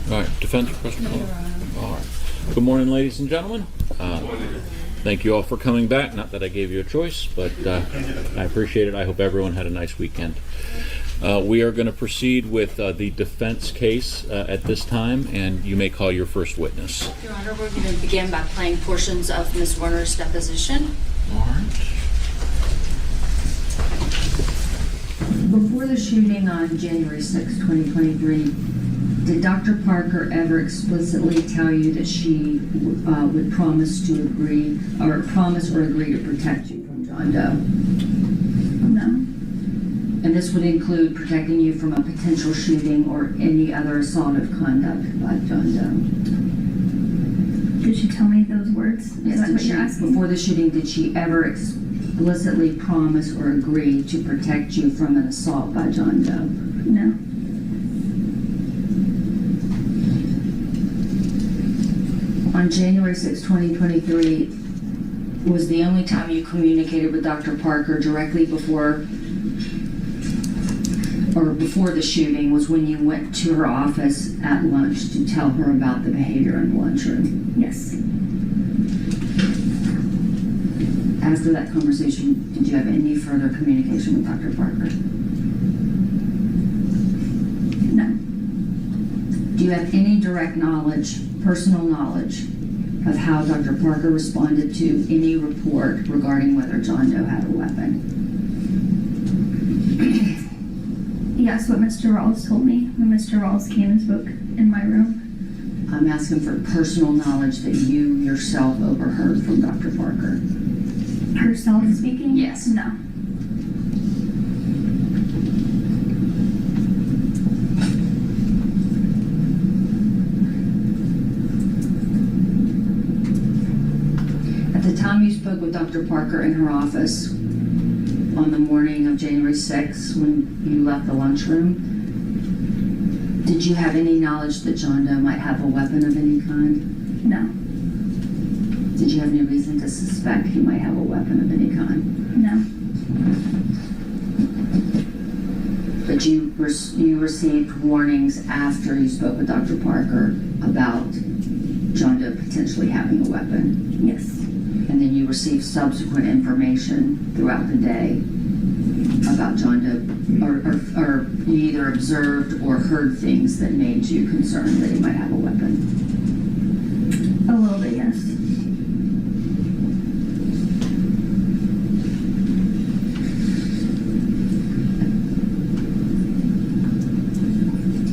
All right, defense request. All right. Good morning, ladies and gentlemen. Thank you all for coming back. Not that I gave you a choice, but I appreciate it. I hope everyone had a nice weekend. We are going to proceed with the defense case at this time, and you may call your first witness. Your Honor, we're going to begin by playing portions of Ms. Zwerner's deposition. All right. Before the shooting on January 6, 2023, did Dr. Parker ever explicitly tell you that she would promise or agree to protect you from John Doe? No. And this would include protecting you from a potential shooting or any other assaultive conduct by John Doe? Did she tell me those words? Yes, Is that what you're asking? before the shooting, did she ever explicitly promise or agree to protect you from an assault by John Doe? No. On January 6, 2023, was the only time you communicated with Dr. Parker directly before the shooting was when you went to her office at lunch to tell her about the behavior in the lunchroom? Yes. After that conversation, did you have any further communication with Dr. Parker? No. Do you have any direct knowledge, personal knowledge, of how Dr. Parker responded to any report regarding whether John Doe had a weapon? Yes, what Mr. Rawls told me when Mr. Rawls came and spoke in my room. I'm asking for personal knowledge that you yourself overheard from Dr. Parker. Herself speaking? Yes. No. At the time you spoke with Dr. Parker in her office on the morning of January 6th when you left the lunchroom, did you have any knowledge that John Doe might have a weapon of any kind? No. Did you have any reason to suspect he might have a weapon of any kind? No. But you received warnings after you spoke with Dr. Parker about John Doe potentially having a weapon? Yes. And then you received subsequent information throughout the day about John Doe, or you either observed or heard things that made you concerned that he might have a weapon? A little bit, yes.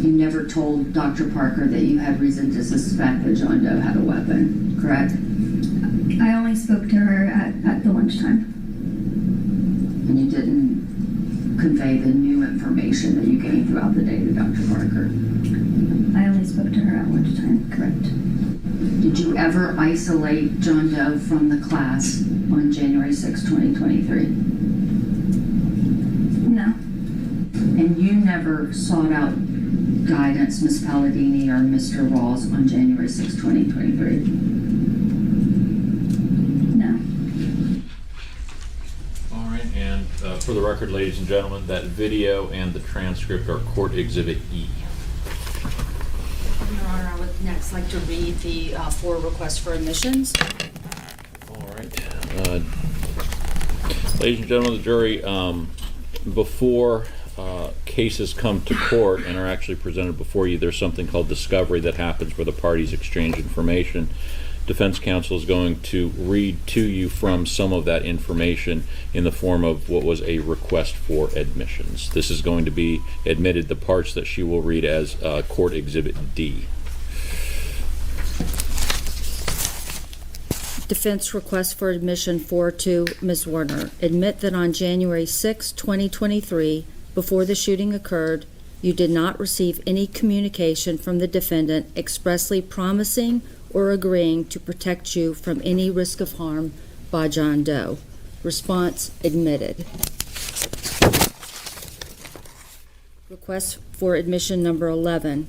You never told Dr. Parker that you had reason to suspect that John Doe had a weapon, correct? I only spoke to her at the lunchtime. And you didn't convey the new information that you gained throughout the day to Dr. Parker? I only spoke to her at lunchtime, correct. Did you ever isolate John Doe from the class on January 6, 2023? No. And you never sought out guidance, Ms. Palladini or Mr. Rawls, on January 6, 2023? No. All right, and for the record, ladies and gentlemen, that video and the transcript are Court Exhibit E. Your Honor, I would next like to read the 4 requests for admissions. All right. Ladies and gentlemen of the jury, before cases come to court and are actually presented before you, there's something called discovery that happens where the parties exchange information. Defense counsel is going to read to you from some of that information in the form of what was a request for admissions. This is going to be admitted, the parts that she will read as Court Exhibit D. Defense request for admission 4 to Ms. Zwerner. Admit that on January 6, 2023, before the shooting occurred, you did not receive any communication from the defendant expressly promising or agreeing to protect you from any risk of harm by John Doe. Response admitted. Request for admission number 11.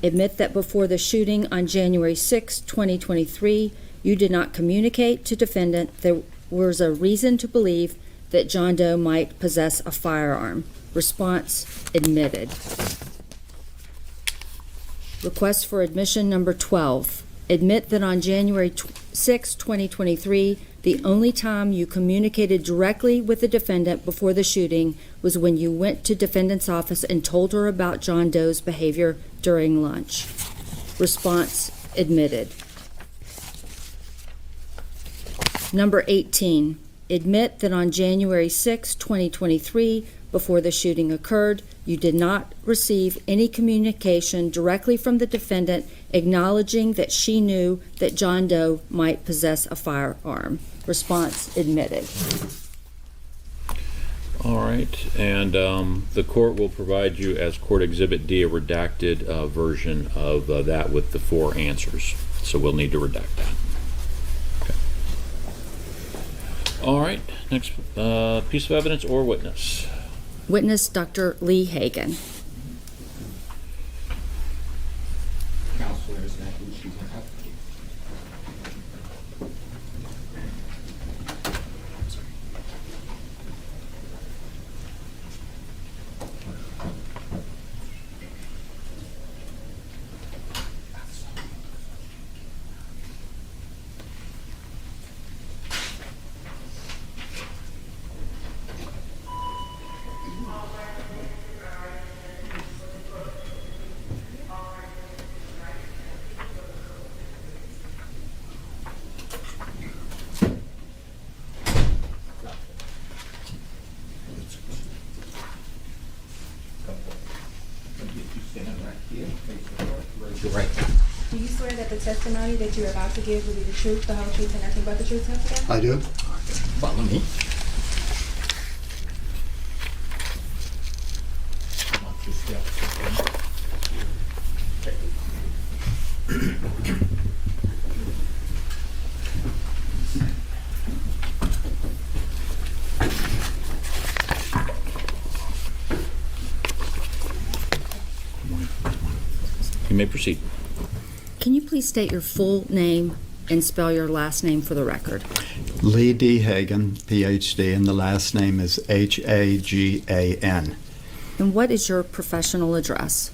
Admit that before the shooting on January 6, 2023, you did not communicate to defendant there was a reason to believe that John Doe might possess a firearm. Response admitted. Request for admission number 12. Admit that on January 6, 2023, the only time you communicated directly with the defendant before the shooting was when you went to defendant's office and told her about John Doe's behavior during lunch. Response admitted. Number 18. Admit that on January 6, 2023, before the shooting occurred, you did not receive any communication directly from the defendant acknowledging that she knew that John Doe might possess a firearm. Response admitted. All right, and the court will provide you as Court Exhibit D a redacted version of that with the 4 answers. So we'll need to redact that. Okay. All right, next piece of evidence or witness. Witness Dr. Lee Hagan. Counselor, is that who she went up? Do you swear that the testimony that you're about to give will be the truth, the whole truth, and nothing but the truth, Abigail? I do. Follow me. Watch your steps, You may proceed. Can you please state your full name and spell your last name for the record? Lee D. Hagan, Ph.D., and the last name is Hagan. And what is your professional address?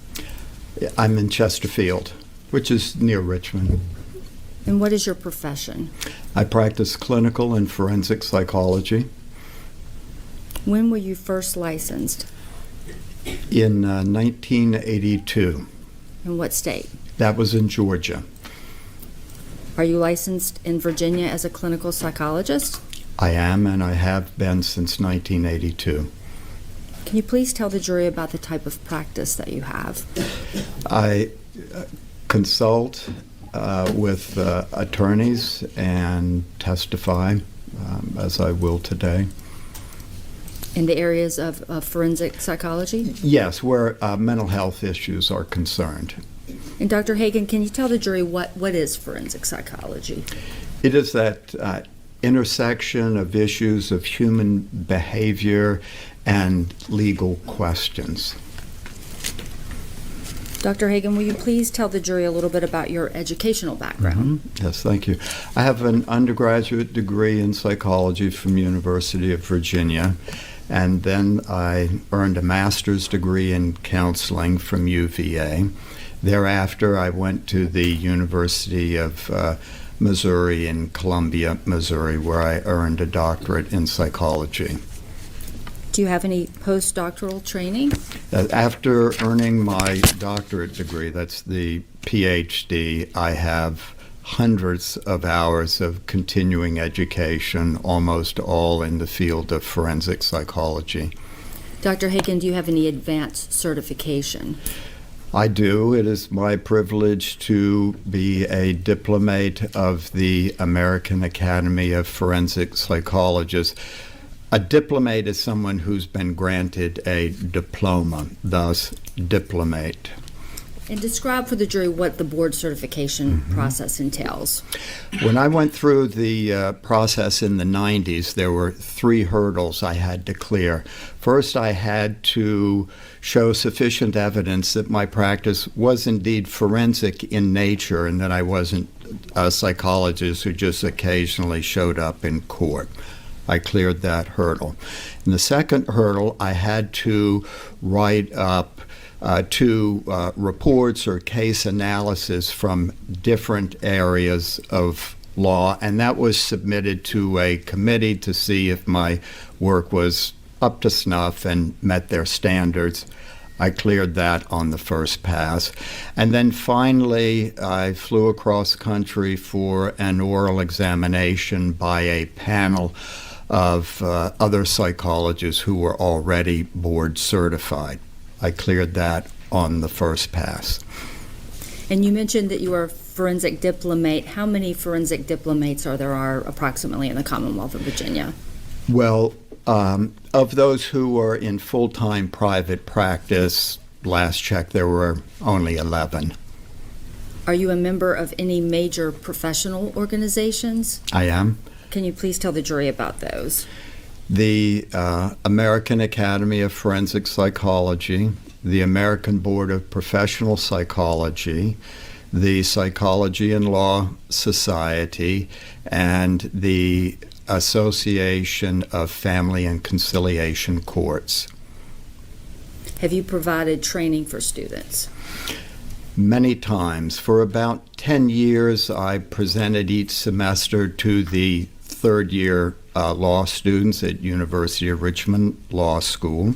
I'm in Chesterfield, which is near Richmond. And what is your profession? I practice clinical and forensic psychology. When were you first licensed? In 1982. In what state? That was in Georgia. Are you licensed in Virginia as a clinical psychologist? I am, and I have been since 1982. Can you please tell the jury about the type of practice that you have? I consult with attorneys and testify, as I will today. In the areas of forensic psychology? Yes, where mental health issues are concerned. And Dr. Hagan, can you tell the jury what is forensic psychology? It is that intersection of issues of human behavior and legal questions. Dr. Hagan, will you please tell the jury a little bit about your educational background? Yes, thank you. I have an undergraduate degree in psychology from University of Virginia, and then I earned a master's degree in counseling from UVA. Thereafter, I went to the University of Missouri in Columbia, Missouri, where I earned a doctorate in psychology. Do you have any postdoctoral training? After earning my doctorate degree, that's the PhD, I have hundreds of hours of continuing education, almost all in the field of forensic psychology. Dr. Hagan, do you have any advanced certification? I do. It is my privilege to be a diplomate of the American Academy of Forensic Psychologists. A diplomate is someone who's been granted a diploma, thus diplomate. And describe for the jury what the board certification process entails. When I went through the process in the 90s, there were 3 hurdles I had to clear. First, I had to show sufficient evidence that my practice was indeed forensic in nature and that I wasn't a psychologist who just occasionally showed up in court. I cleared that hurdle. And the second hurdle, I had to write up to reports or case analysis from different areas of law, and that was submitted to a committee to see if my work was up to snuff and met their standards. I cleared that on the first pass. And then finally, I flew across country for an oral examination by a panel of other psychologists who were already board certified. I cleared that on the first pass. And you mentioned that you are a forensic diplomate. How many forensic diplomates are approximately in the Commonwealth of Virginia? Well, of those who are in full-time private practice, last check there were only 11. Are you a member of any major professional organizations? I am. Can you please tell the jury about those? The American Academy of Forensic Psychology, the American Board of Professional Psychology, the Psychology and Law Society, and the Association of Family and Conciliation Courts. Have you provided training for students? Many times. For about 10 years, I presented each semester to the third-year law students at University of Richmond Law School.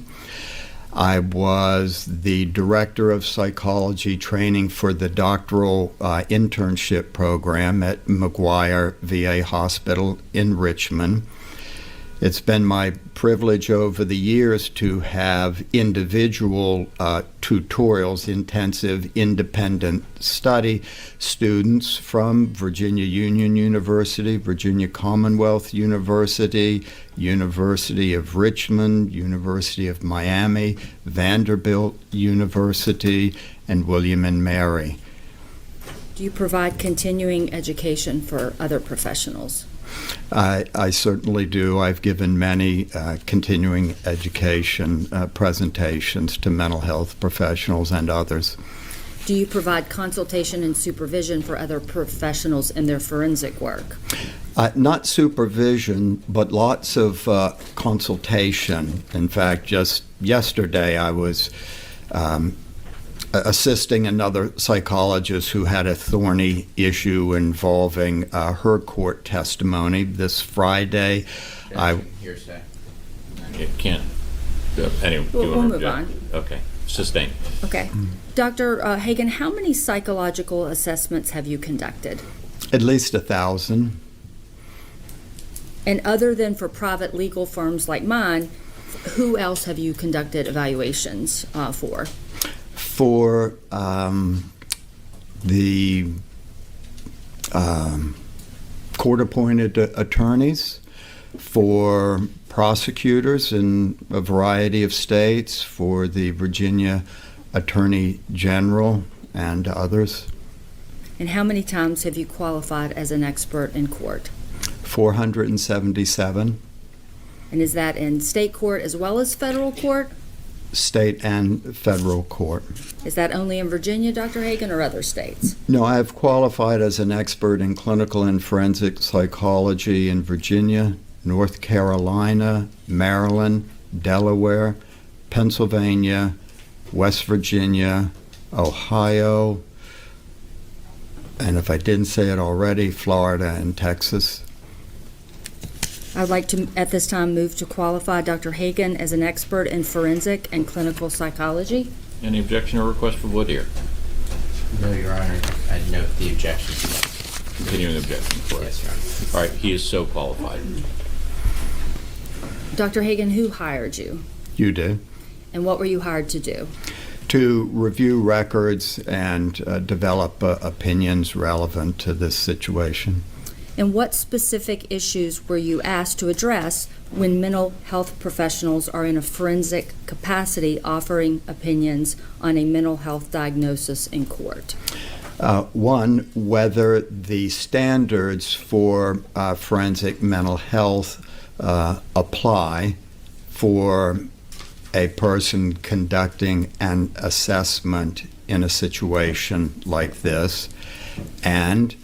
I was the director of psychology training for the doctoral internship program at McGuire VA Hospital in Richmond. It's been my privilege over the years to have individual tutorials, intensive independent study students from Virginia Union University, Virginia Commonwealth University, University of Richmond, University of Miami, Vanderbilt University, and William and Mary. Do you provide continuing education for other professionals? I certainly do. I've given many continuing education presentations to mental health professionals and others. Do you provide consultation and supervision for other professionals in their forensic work? Not supervision, but lots of consultation. In fact, just yesterday I was assisting another psychologist who had a thorny issue involving her court testimony. This Friday, Hearsay. It can't. Anyway, We'll you wanna move object? on. Okay, sustained. Okay. Dr. Hagan, how many psychological assessments have you conducted? at least 1,000. And other than for private legal firms like mine, who else have you conducted evaluations for? For the court-appointed attorneys, for prosecutors in a variety of states, for the Virginia Attorney General and others. And how many times have you qualified as an expert in court? 477. And is that in state court as well as federal court? State and federal court. Is that only in Virginia, Dr. Hagan, or other states? No, I have qualified as an expert in clinical and forensic psychology in Virginia, North Carolina, Maryland, Delaware, Pennsylvania, West Virginia, Ohio, and if I didn't say it already, Florida and Texas. I would like to, at this time, move to qualify Dr. Hagan as an expert in forensic and clinical psychology. Any objection or request for voir dire? No, Your Honor. I note the objection. Continuing objection, correct. Yes, Your Honor. All right, he is so qualified. Dr. Hagan, who hired you? You did. And what were you hired to do? To review records and develop opinions relevant to this situation. And what specific issues were you asked to address when mental health professionals are in a forensic capacity offering opinions on a mental health diagnosis in court? One, whether the standards for forensic mental health apply for a person conducting an assessment in a situation like this, and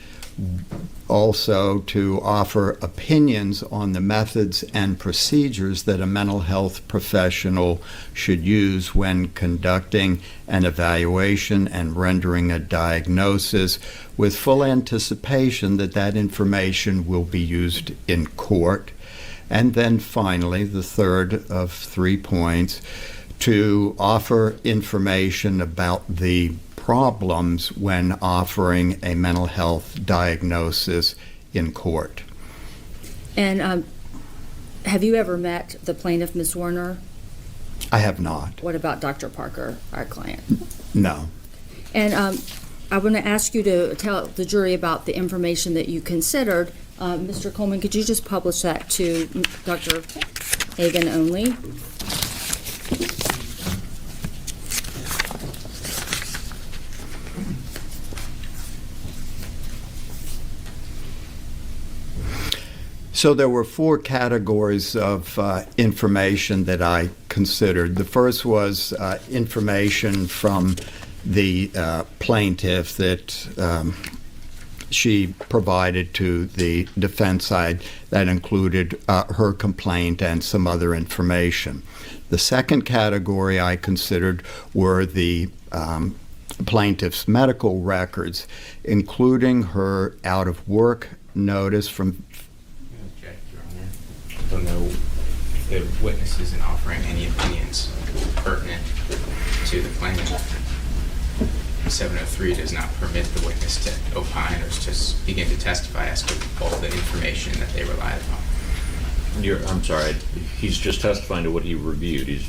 also to offer opinions on the methods and procedures that a mental health professional should use when conducting an evaluation and rendering a diagnosis, with full anticipation that that information will be used in court. And then finally, the third of 3 points, to offer information about the problems when offering a mental health diagnosis in court. And have you ever met the plaintiff, Ms. Zwerner? I have not. What about Dr. Parker, our client? No. And I want to ask you to tell the jury about the information that you considered. Mr. Coleman, could you just publish that to Dr. Hagan only? So there were 4 categories of information that I considered. The first was information from the plaintiff that she provided to the defense side that included her complaint and some other information. The second category I considered were the plaintiff's medical records, including her out-of-work notice from... Object, Your Honor. I don't know if the witness isn't offering any opinions pertinent to the plaintiff. 703 does not permit the witness to opine or to begin to testify as to all the information that they relied upon. I'm sorry, he's just testifying to what he reviewed,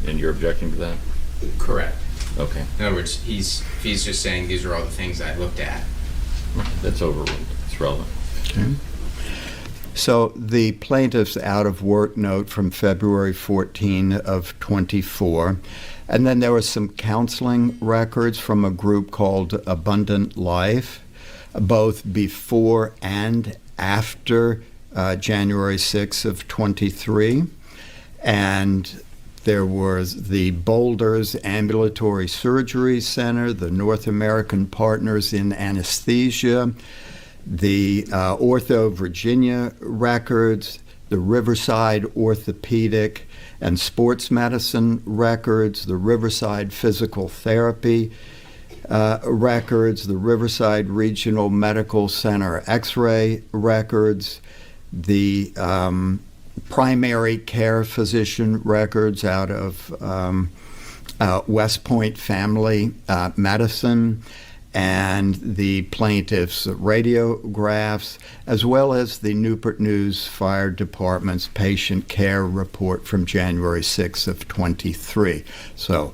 and you're objecting to that? Correct. Okay. In other words, he's just saying these are all the things I looked at. That's overruled. It's relevant. Okay. So the plaintiff's out-of-work note from February 14 of 24, and then there were some counseling records from a group called Abundant Life, both before and after January 6 of 23. And there was the Boulders Ambulatory Surgery Center, the North American Partners in Anesthesia, the Ortho Virginia records, the Riverside Orthopedic and Sports Medicine records, the Riverside Physical Therapy records, the Riverside Regional Medical Center X-ray records, the primary care physician records out of West Point Family Medicine, and the plaintiff's radiographs, as well as the Newport News Fire Department's patient care report from January 6 of 23. So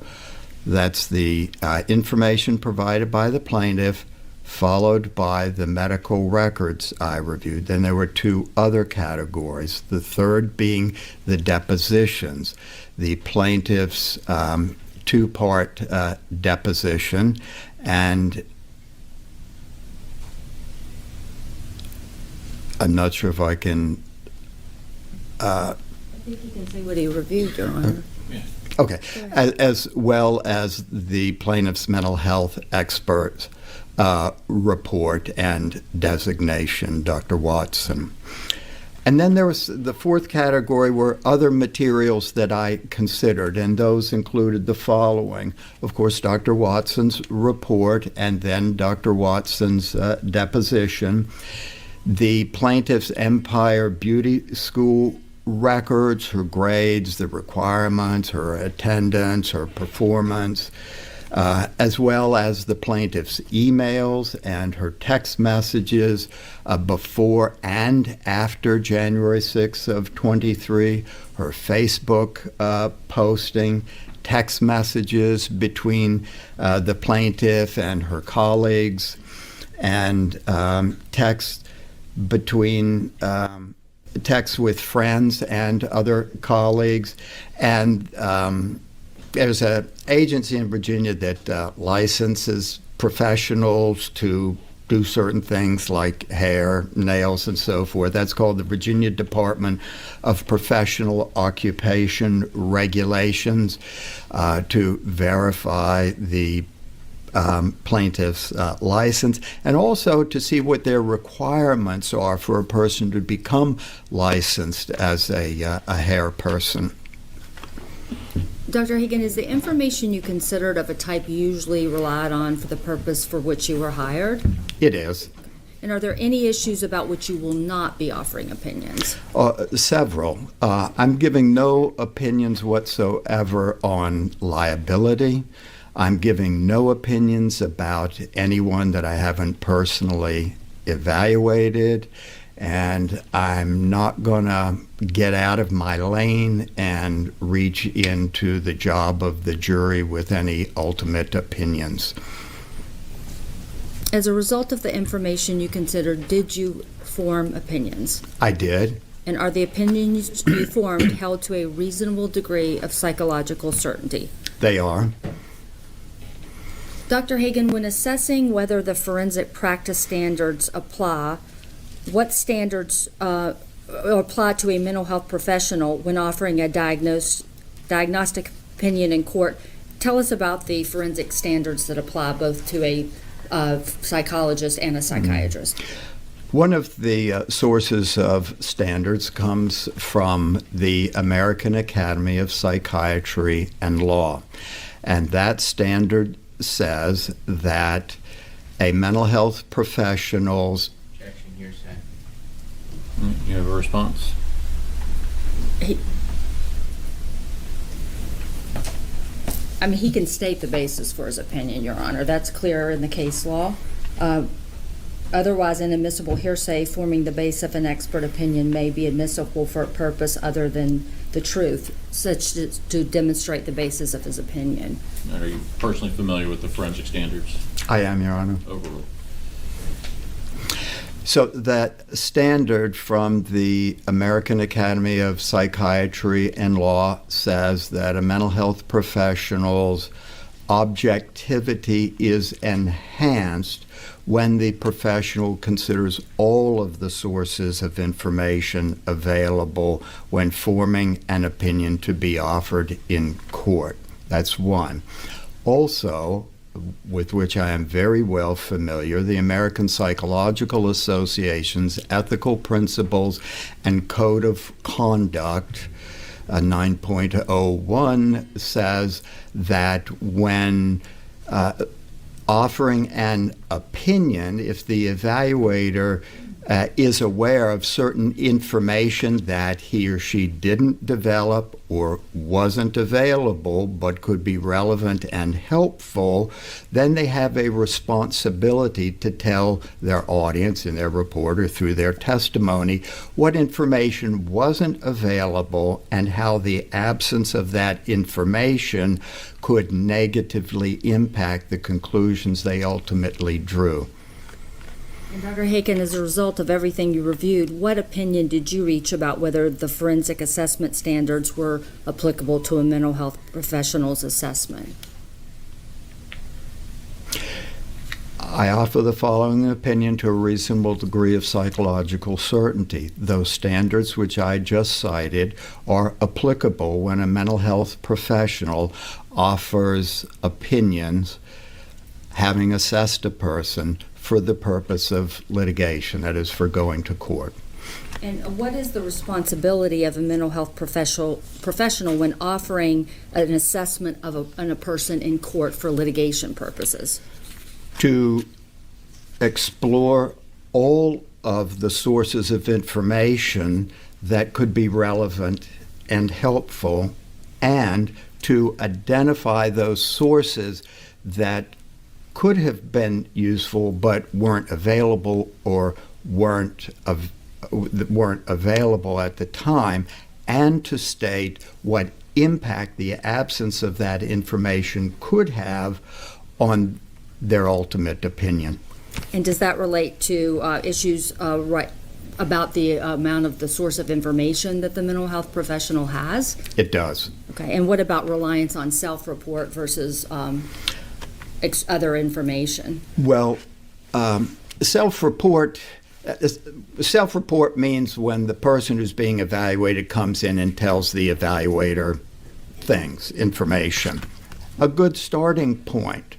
that's the information provided by the plaintiff, followed by the medical records I reviewed. Then there were 2 other categories, the third being the depositions. The plaintiff's 2-part deposition, and I'm not sure if I can... I think you can say what he reviewed, Your Honor. Okay, as well as the plaintiff's mental health expert report and designation, Dr. Watson. And then there was the 4th category were other materials that I considered, and those included the following. Of course, Dr. Watson's report, and then Dr. Watson's deposition, the plaintiff's Empire Beauty School records, her grades, the requirements, her attendance, her performance, as well as the plaintiff's emails and her text messages before and after January 6 of 23, her Facebook posting, text messages between the plaintiff and her colleagues, and text with friends and other colleagues, and there's an agency in Virginia that licenses professionals to do certain things like hair, nails, and so forth. That's called the Virginia Department of Professional Occupation Regulations, to verify the plaintiff's license, and also to see what their requirements are for a person to become licensed as a hair person. Dr. Hagan, is the information you considered of a type usually relied on for the purpose for which you were hired? It is. And are there any issues about which you will not be offering opinions? Several. I'm giving no opinions whatsoever on liability. I'm giving no opinions about anyone that I haven't personally evaluated. And I'm not going to get out of my lane and reach into the job of the jury with any ultimate opinions. As a result of the information you considered, did you form opinions? I did. And are the opinions you formed held to a reasonable degree of psychological certainty? They are. Dr. Hagan, when assessing whether the forensic practice standards apply, what standards apply to a mental health professional when offering a diagnostic opinion in court? Tell us about the forensic standards that apply both to a psychologist and a psychiatrist. One of the sources of standards comes from the American Academy of Psychiatry and Law. And that standard says that a mental health professional's Objection, hearsay. You have a response? He can state the basis for his opinion, Your Honor. That's clear in the case law. Otherwise, inadmissible hearsay forming the base of an expert opinion may be admissible for a purpose other than the truth, such as to demonstrate the basis of his opinion. Are you personally familiar with the forensic standards? I am, Your Honor. Overruled. So that standard from the American Academy of Psychiatry and Law says that a mental health professional's objectivity is enhanced when the professional considers all of the sources of information available when forming an opinion to be offered in court. That's one. Also, with which I am very well familiar, the American Psychological Association's Ethical Principles and Code of Conduct 9.01 says that when offering an opinion, if the evaluator is aware of certain information that he or she didn't develop or wasn't available but could be relevant and helpful, then they have a responsibility to tell their audience in their report or through their testimony what information wasn't available and how the absence of that information could negatively impact the conclusions they ultimately drew. And Dr. Haken, as a result of everything you reviewed, what opinion did you reach about whether the forensic assessment standards were applicable to a mental health professional's assessment? I offer the following opinion to a reasonable degree of psychological certainty. Those standards which I just cited are applicable when a mental health professional offers opinions having assessed a person for the purpose of litigation, that is, for going to court. And what is the responsibility of a mental health professional when offering an assessment of a person in court for litigation purposes? To explore all of the sources of information that could be relevant and helpful, and to identify those sources that could have been useful but weren't available or weren't available at the time, and to state what impact the absence of that information could have on their ultimate opinion. And does that relate to issues about the amount of the source of information that the mental health professional has? It does. Okay, and what about reliance on self-report versus other information? Well, self-report means when the person who's being evaluated comes in and tells the evaluator things, information. A good starting point.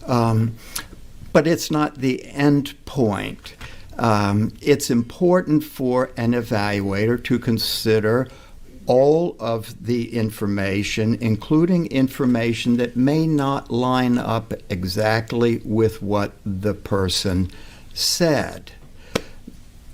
But it's not the end point. It's important for an evaluator to consider all of the information, including information that may not line up exactly with what the person said.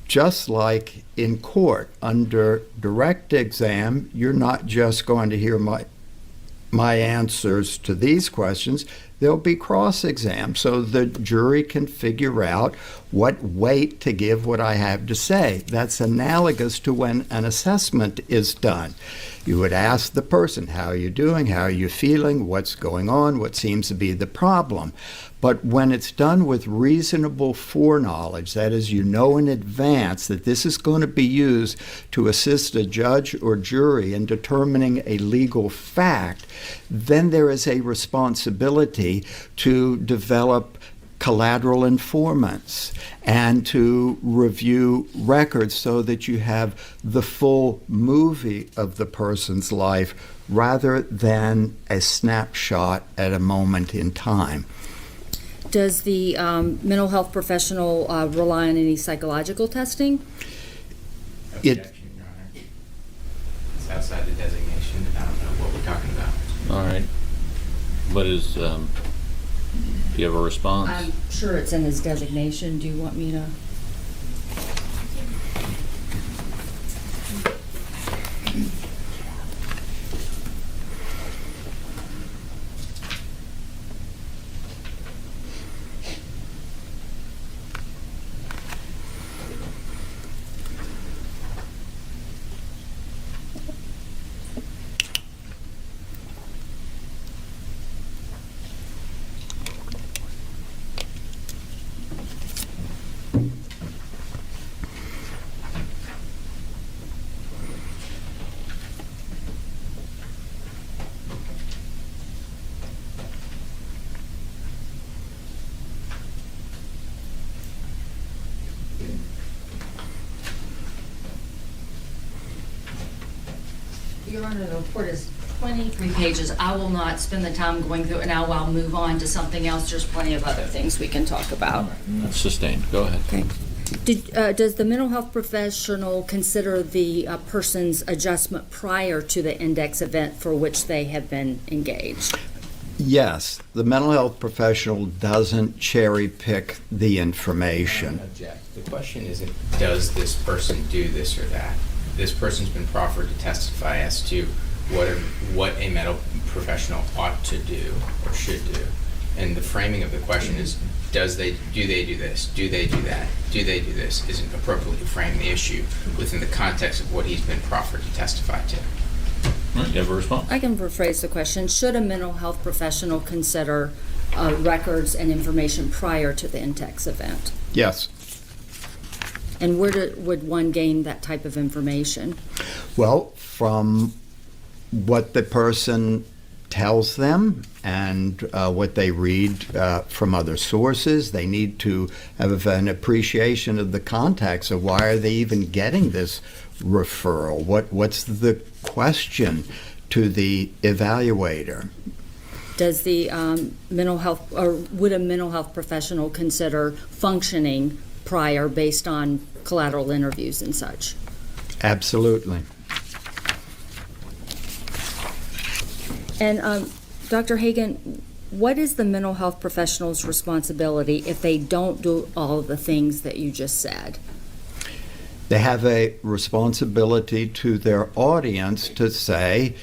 Just like in court, under direct exam, you're not just going to hear my answers to these questions. There'll be cross-exam, so the jury can figure out what weight to give what I have to say. That's analogous to when an assessment is done. You would ask the person, how are you doing? How are you feeling? What's going on? What seems to be the problem? But when it's done with reasonable foreknowledge, that is, you know in advance that this is going to be used to assist a judge or jury in determining a legal fact, then there is a responsibility to develop collateral informants and to review records so that you have the full movie of the person's life rather than a snapshot at a moment in time. Does the mental health professional rely on any psychological testing? Objection, Your Honor. It's outside the designation, and I don't know what we're talking about. All right. What is, do you have a response? I'm sure it's in his designation. Do you want me to? Your Honor, the report is 23 pages. I will not spend the time going through it now. I'll move on to something else. There's plenty of other things we can talk about. That's sustained. Go ahead. Okay. Does the mental health professional consider the person's adjustment prior to the index event for which they have been engaged? Yes, the mental health professional doesn't cherry pick the information. I object. The question isn't, does this person do this or that? This person's been proffered to testify as to what a mental professional ought to do or should do. And the framing of the question is, do they do this? Do they do that? Do they do this? Isn't appropriately frame the issue within the context of what he's been proffered to testify to. All right, you have a response? I can rephrase the question. Should a mental health professional consider records and information prior to the index event? Yes. And where would one gain that type of information? Well, from what the person tells them and what they read from other sources. They need to have an appreciation of the context of why are they even getting this referral? What's the question to the evaluator? Does the mental health, or would a mental health professional consider functioning prior based on collateral interviews and such? Absolutely. And Dr. Hagan, what is the mental health professional's responsibility if they don't do all of the things that you just said? They have a responsibility to their audience to say,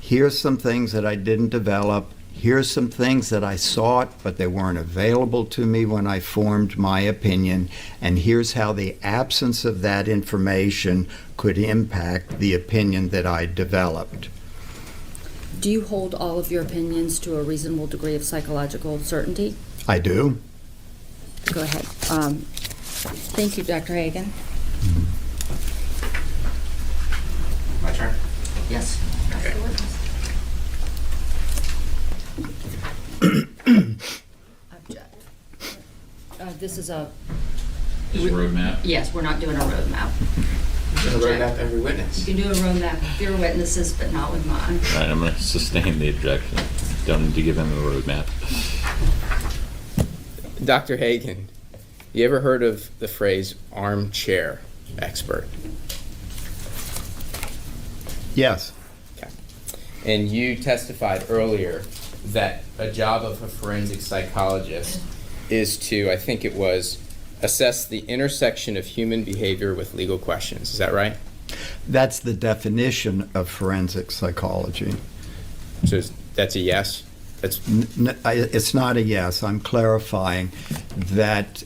here's some things that I didn't develop. Here's some things that I sought, but they weren't available to me when I formed my opinion. And here's how the absence of that information could impact the opinion that I developed. Do you hold all of your opinions to a reasonable degree of psychological certainty? I do. Go ahead. Thank you, Dr. Hagan. My turn? Yes. Okay. Object. This is a... Is a roadmap? Yes, we're not doing a roadmap. You're going to roadmap every witness. You can do a roadmap with your witnesses, but not with mine. All right, I'm going to sustain the objection. Don't need to give him a roadmap. Dr. Hagen, you ever heard of the phrase armchair expert? Yes. Okay. And you testified earlier that a job of a forensic psychologist is to, I think it was, assess the intersection of human behavior with legal questions. Is that right? That's the definition of forensic psychology. So that's a yes? That's It's not a yes. I'm clarifying that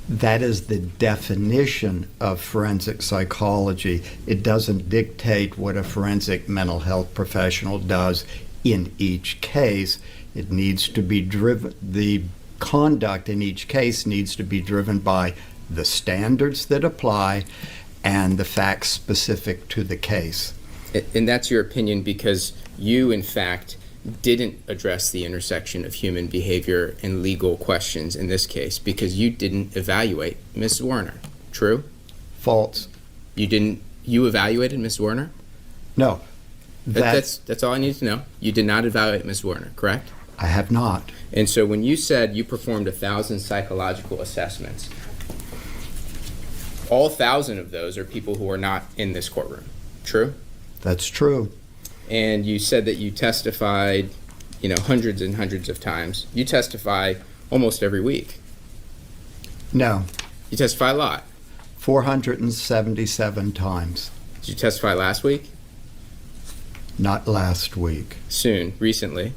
that is the definition of forensic psychology. It doesn't dictate what a forensic mental health professional does in each case. It needs to be driven, the conduct in each case needs to be driven by the standards that apply and the facts specific to the case. And that's your opinion because you, in fact, didn't address the intersection of human behavior and legal questions in this case because you didn't evaluate Ms. Zwerner. True? False. You evaluated Ms. Zwerner? No. That's all I need to know. You did not evaluate Ms. Zwerner, correct? I have not. And so when you said you performed 1,000 psychological assessments, all 1,000 of those are people who are not in this courtroom. True? That's true. And you said that you testified, hundreds and hundreds of times. You testify almost every week. No. You testify a lot. 477 times. Did you testify last week? Not last week. Soon, recently.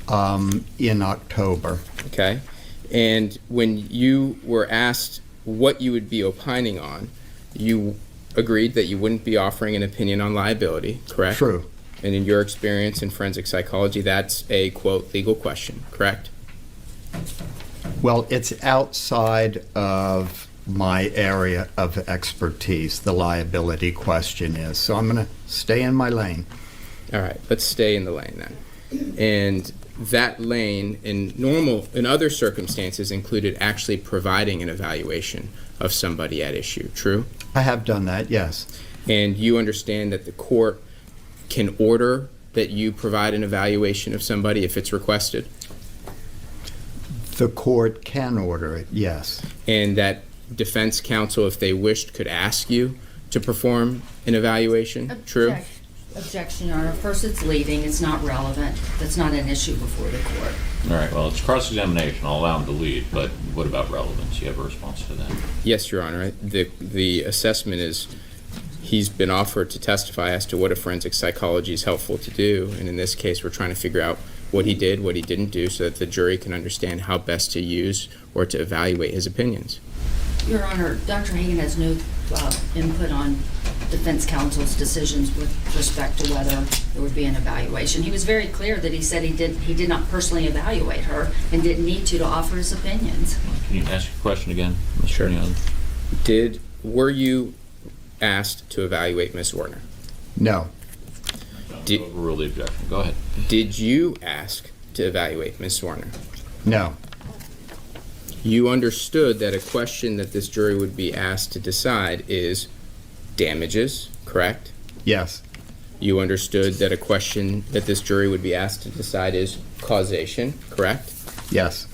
In October. Okay. And when you were asked what you would be opining on, you agreed that you wouldn't be offering an opinion on liability, correct? True. And in your experience in forensic psychology, that's a, quote, legal question, correct? Well, it's outside of my area of expertise, the liability question is. So I'm going to stay in my lane. All right, let's stay in the lane then. And that lane in other circumstances included actually providing an evaluation of somebody at issue, true? I have done that, yes. And you understand that the court can order that you provide an evaluation of somebody if it's requested? The court can order it, yes. And that defense counsel, if they wished, could ask you to perform an evaluation, true? Objection, Your Honor. First, it's leading. It's not relevant. That's not an issue before the court. All right, well, it's cross-examination. I'll allow him to lead, but what about relevance? You have a response to that? Yes, Your Honor. The assessment is he's been offered to testify as to what a forensic psychology is helpful to do, and in this case, we're trying to figure out what he did, what he didn't do, so that the jury can understand how best to use or to evaluate his opinions. Your Honor, Dr. Hagen has no input on defense counsel's decisions with respect to whether there would be an evaluation. He was very clear that he said he did not personally evaluate her and didn't need to offer his opinions. Can you ask your question again, Mr. Sure. Young? Were you asked to evaluate Ms. Zwerner? No. Overrule the objection. Go ahead. Did you ask to evaluate Ms. Zwerner? No. You understood that a question that this jury would be asked to decide is damages, correct? Yes. You understood that a question that this jury would be asked to decide is causation, correct? Yes.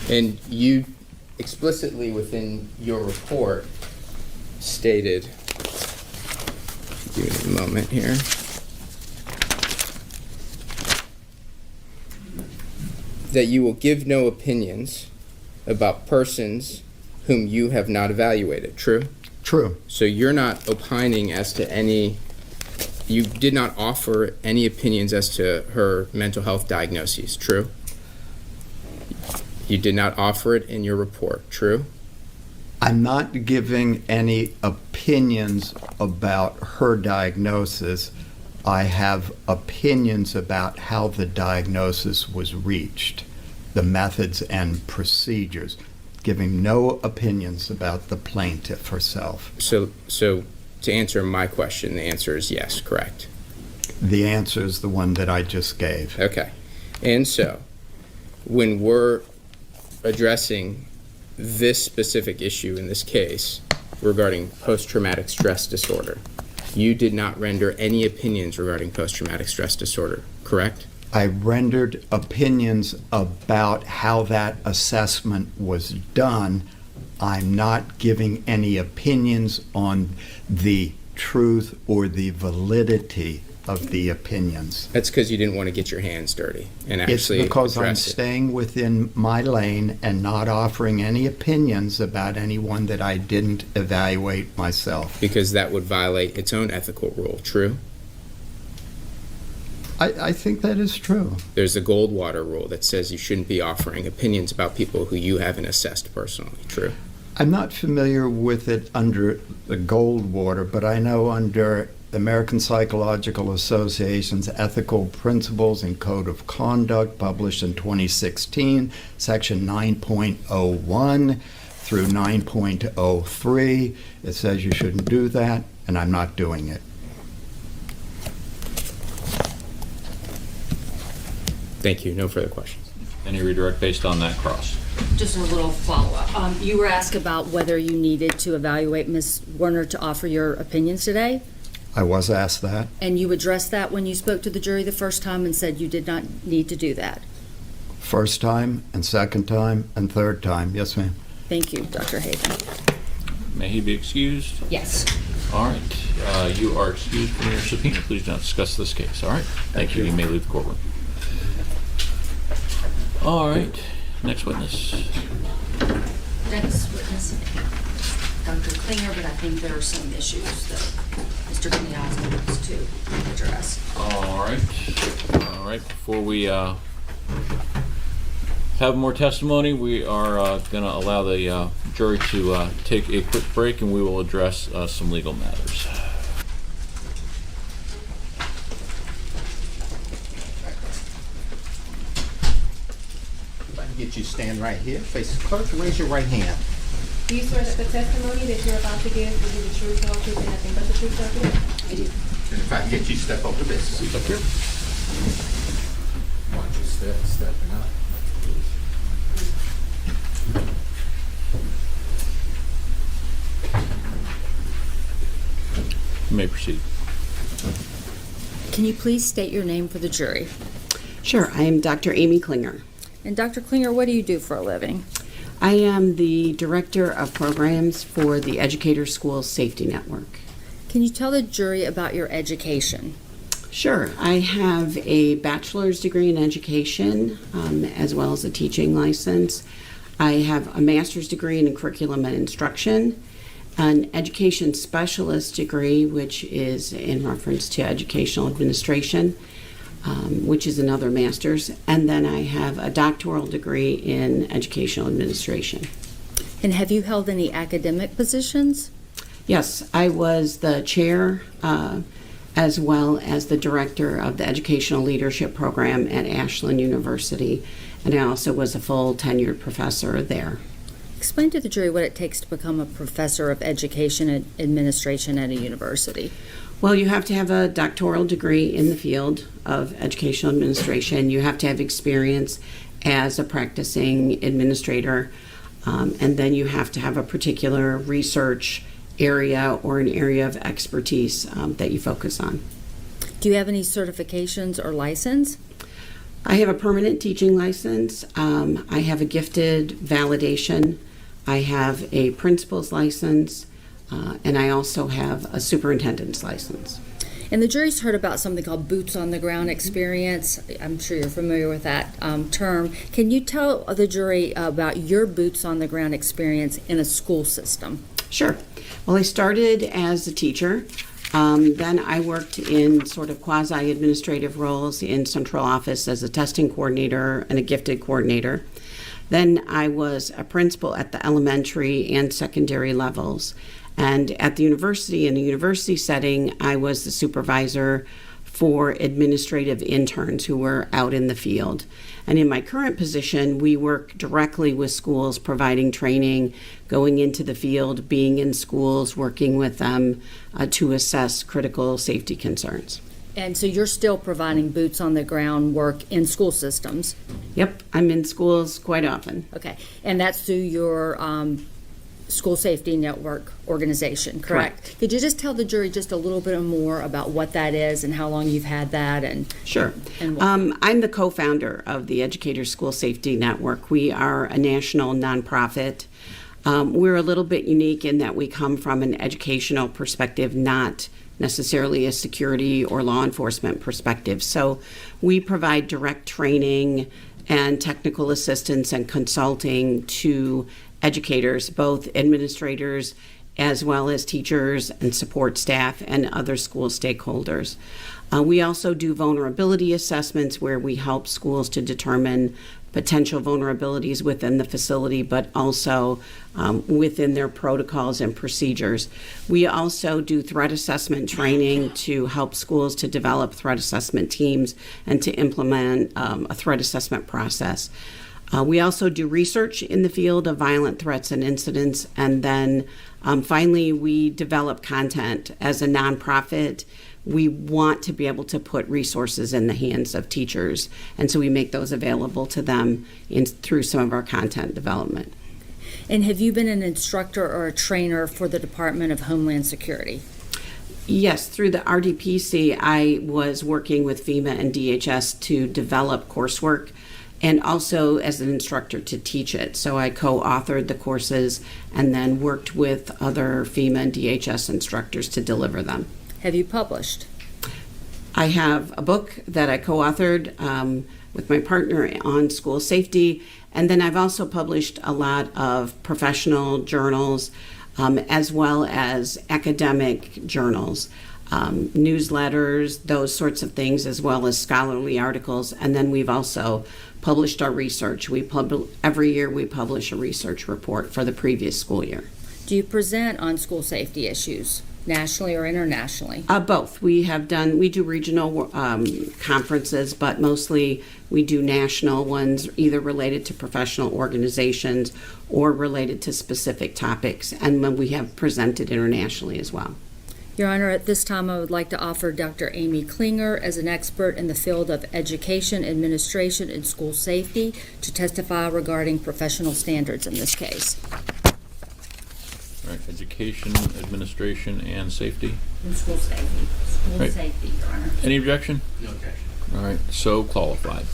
And you explicitly within your report stated, give me a moment here, that you will give no opinions about persons whom you have not evaluated, true? True. So you're not opining as to any, you did not offer any opinions as to her mental health diagnoses, true? You did not offer it in your report, true? I'm not giving any opinions about her diagnosis. I have opinions about how the diagnosis was reached. the methods and procedures, giving no opinions about the plaintiff herself. So to answer my question, the answer is yes, correct? The answer is the one that I just gave. Okay. And so, when we're addressing this specific issue in this case regarding post-traumatic stress disorder, you did not render any opinions regarding post-traumatic stress disorder, correct? I rendered opinions about how that assessment was done. I'm not giving any opinions on the truth or the validity of the opinions. That's because you didn't want to get your hands dirty and It's actually because I'm address it. staying within my lane and not offering any opinions about anyone that I didn't evaluate myself. Because that would violate its own ethical rule, true? I think that is true. There's the Goldwater rule that says you shouldn't be offering opinions about people who you haven't assessed personally, true? I'm not familiar with it under the Goldwater, but I know under the American Psychological Association's Ethical Principles and Code of Conduct, published in 2016, section 9.01 through 9.03, it says you shouldn't do that, and I'm not doing it. Thank you. No further questions. Any redirect based on that cross? Just a little follow-up. You were asked about whether you needed to evaluate Ms. Werner to offer your opinions today, I was asked that. and you addressed that when you spoke to the jury the first time and said you did not need to do that. First time, and second time, and third time. Yes, ma'am. Thank you, Dr. Hayden. May he be excused? Yes. All right. You are excused from your subpoena. Please don't discuss this case. All right. Thank you. You may leave the courtroom. All right. Next witness. Next witness, Dr. Klinger, but I think there are some issues that Mr. Kniazza wants to address. All right. All right. Before we have more testimony, we are going to allow the jury to take a quick break, and we will address some legal matters. Get you to stand right here, face the clerk, raise your right hand. Do you swear that the testimony that you're about to give will be the truth, the whole truth, and nothing but the truth, so help you? I do. And if I can get you to step over this. Seat up here. Watch your stepping up. You may proceed. Can you please state your name for the jury? Sure, I am Dr. Amy Klinger. And Dr. Klinger, what do you do for a living? I am the Director of Programs for the Educator School Safety Network. Can you tell the jury about your education? Sure, I have a bachelor's degree in education as well as a teaching license. I have a master's degree in curriculum and instruction, an education specialist degree, which is in reference to educational administration, which is another master's, and then I have a doctoral degree in educational administration. And have you held any academic positions? Yes, I was the chair as well as the director of the Educational Leadership Program at Ashland University, and I also was a full tenured professor there. Explain to the jury what it takes to become a professor of education and administration at a university. Well, you have to have a doctoral degree in the field of educational administration. You have to have experience as a practicing administrator, and then you have to have a particular research area or an area of expertise that you focus on. Do you have any certifications or license? I have a permanent teaching license. I have a gifted validation. I have a principal's license. And I also have a superintendent's license. And the jury's heard about something called boots on the ground experience. I'm sure you're familiar with that term. Can you tell the jury about your boots on the ground experience in a school system? Sure. Well, I started as a teacher. Then I worked in sort of quasi-administrative roles in central office as a testing coordinator and a gifted coordinator. Then I was a principal at the elementary and secondary levels. And at the university, in a university setting, I was the supervisor for administrative interns who were out in the field. And in my current position, we work directly with schools, providing training, going into the field, being in schools, working with them to assess critical safety concerns. And so you're still providing boots on the ground work in school systems? Yep, I'm in schools quite often. Okay, and that's through your School Safety Network organization, correct? Could you just tell the jury just a little bit more about what that is and how long you've had that? And Sure. And what? I'm the co-founder of the Educators School Safety Network. We are a national nonprofit. We're a little bit unique in that we come from an educational perspective, not necessarily a security or law enforcement perspective. So we provide direct training and technical assistance and consulting to educators, both administrators as well as teachers and support staff and other school stakeholders. We also do vulnerability assessments where we help schools to determine potential vulnerabilities within the facility, but also within their protocols and procedures. We also do threat assessment training to help schools to develop threat assessment teams and to implement a threat assessment process. We also do research in the field of violent threats and incidents, and then finally we develop content. As a nonprofit, we want to be able to put resources in the hands of teachers, and so we make those available to them through some of our content development. And have you been an instructor or a trainer for the Department of Homeland Security? Yes, through the RDPC, I was working with FEMA and DHS to develop coursework and also as an instructor to teach it. So I co-authored the courses and then worked with other FEMA and DHS instructors to deliver them. Have you published? I have a book that I co-authored with my partner on school safety, and then I've also published a lot of professional journals as well as academic journals, newsletters, those sorts of things, as well as scholarly articles. And then we've also published our research. Every year we publish a research report for the previous school year. Do you present on school safety issues, nationally or internationally? Both. We do regional conferences, but mostly we do national ones, either related to professional organizations or related to specific topics. And then we have presented internationally as well. Your Honor, at this time I would like to offer Dr. Amy Klinger as an expert in the field of education, administration, and school safety to testify regarding professional standards in this case. All right, education, administration, and safety. And school safety. School Right. safety, Your Honor. Any objection? No objection. All right, so qualified.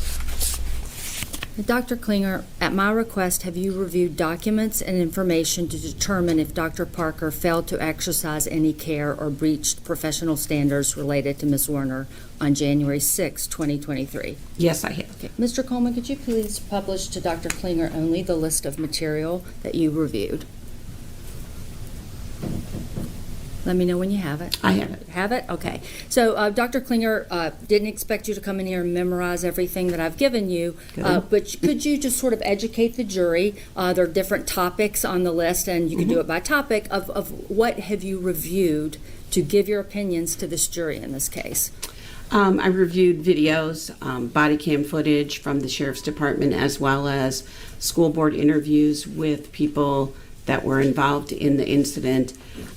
Dr. Klinger, at my request, have you reviewed documents and information to determine if Dr. Parker failed to exercise any care or breached professional standards related to Ms. Zwerner on January 6, 2023? Yes, I have. Okay. Mr. Coleman, could you please publish to Dr. Klinger only the list of material that you reviewed? Let me know when you have it. I have it. Have it? Okay. So Dr. Klinger, didn't expect you to come in here and memorize everything that I've given you, but could you just sort of educate the jury? There are different topics on the list, and you can do it by topic, of what have you reviewed to give your opinions to this jury in this case? I reviewed videos, body cam footage from the Sheriff's Department, as well as school board interviews with people that were involved in the incident.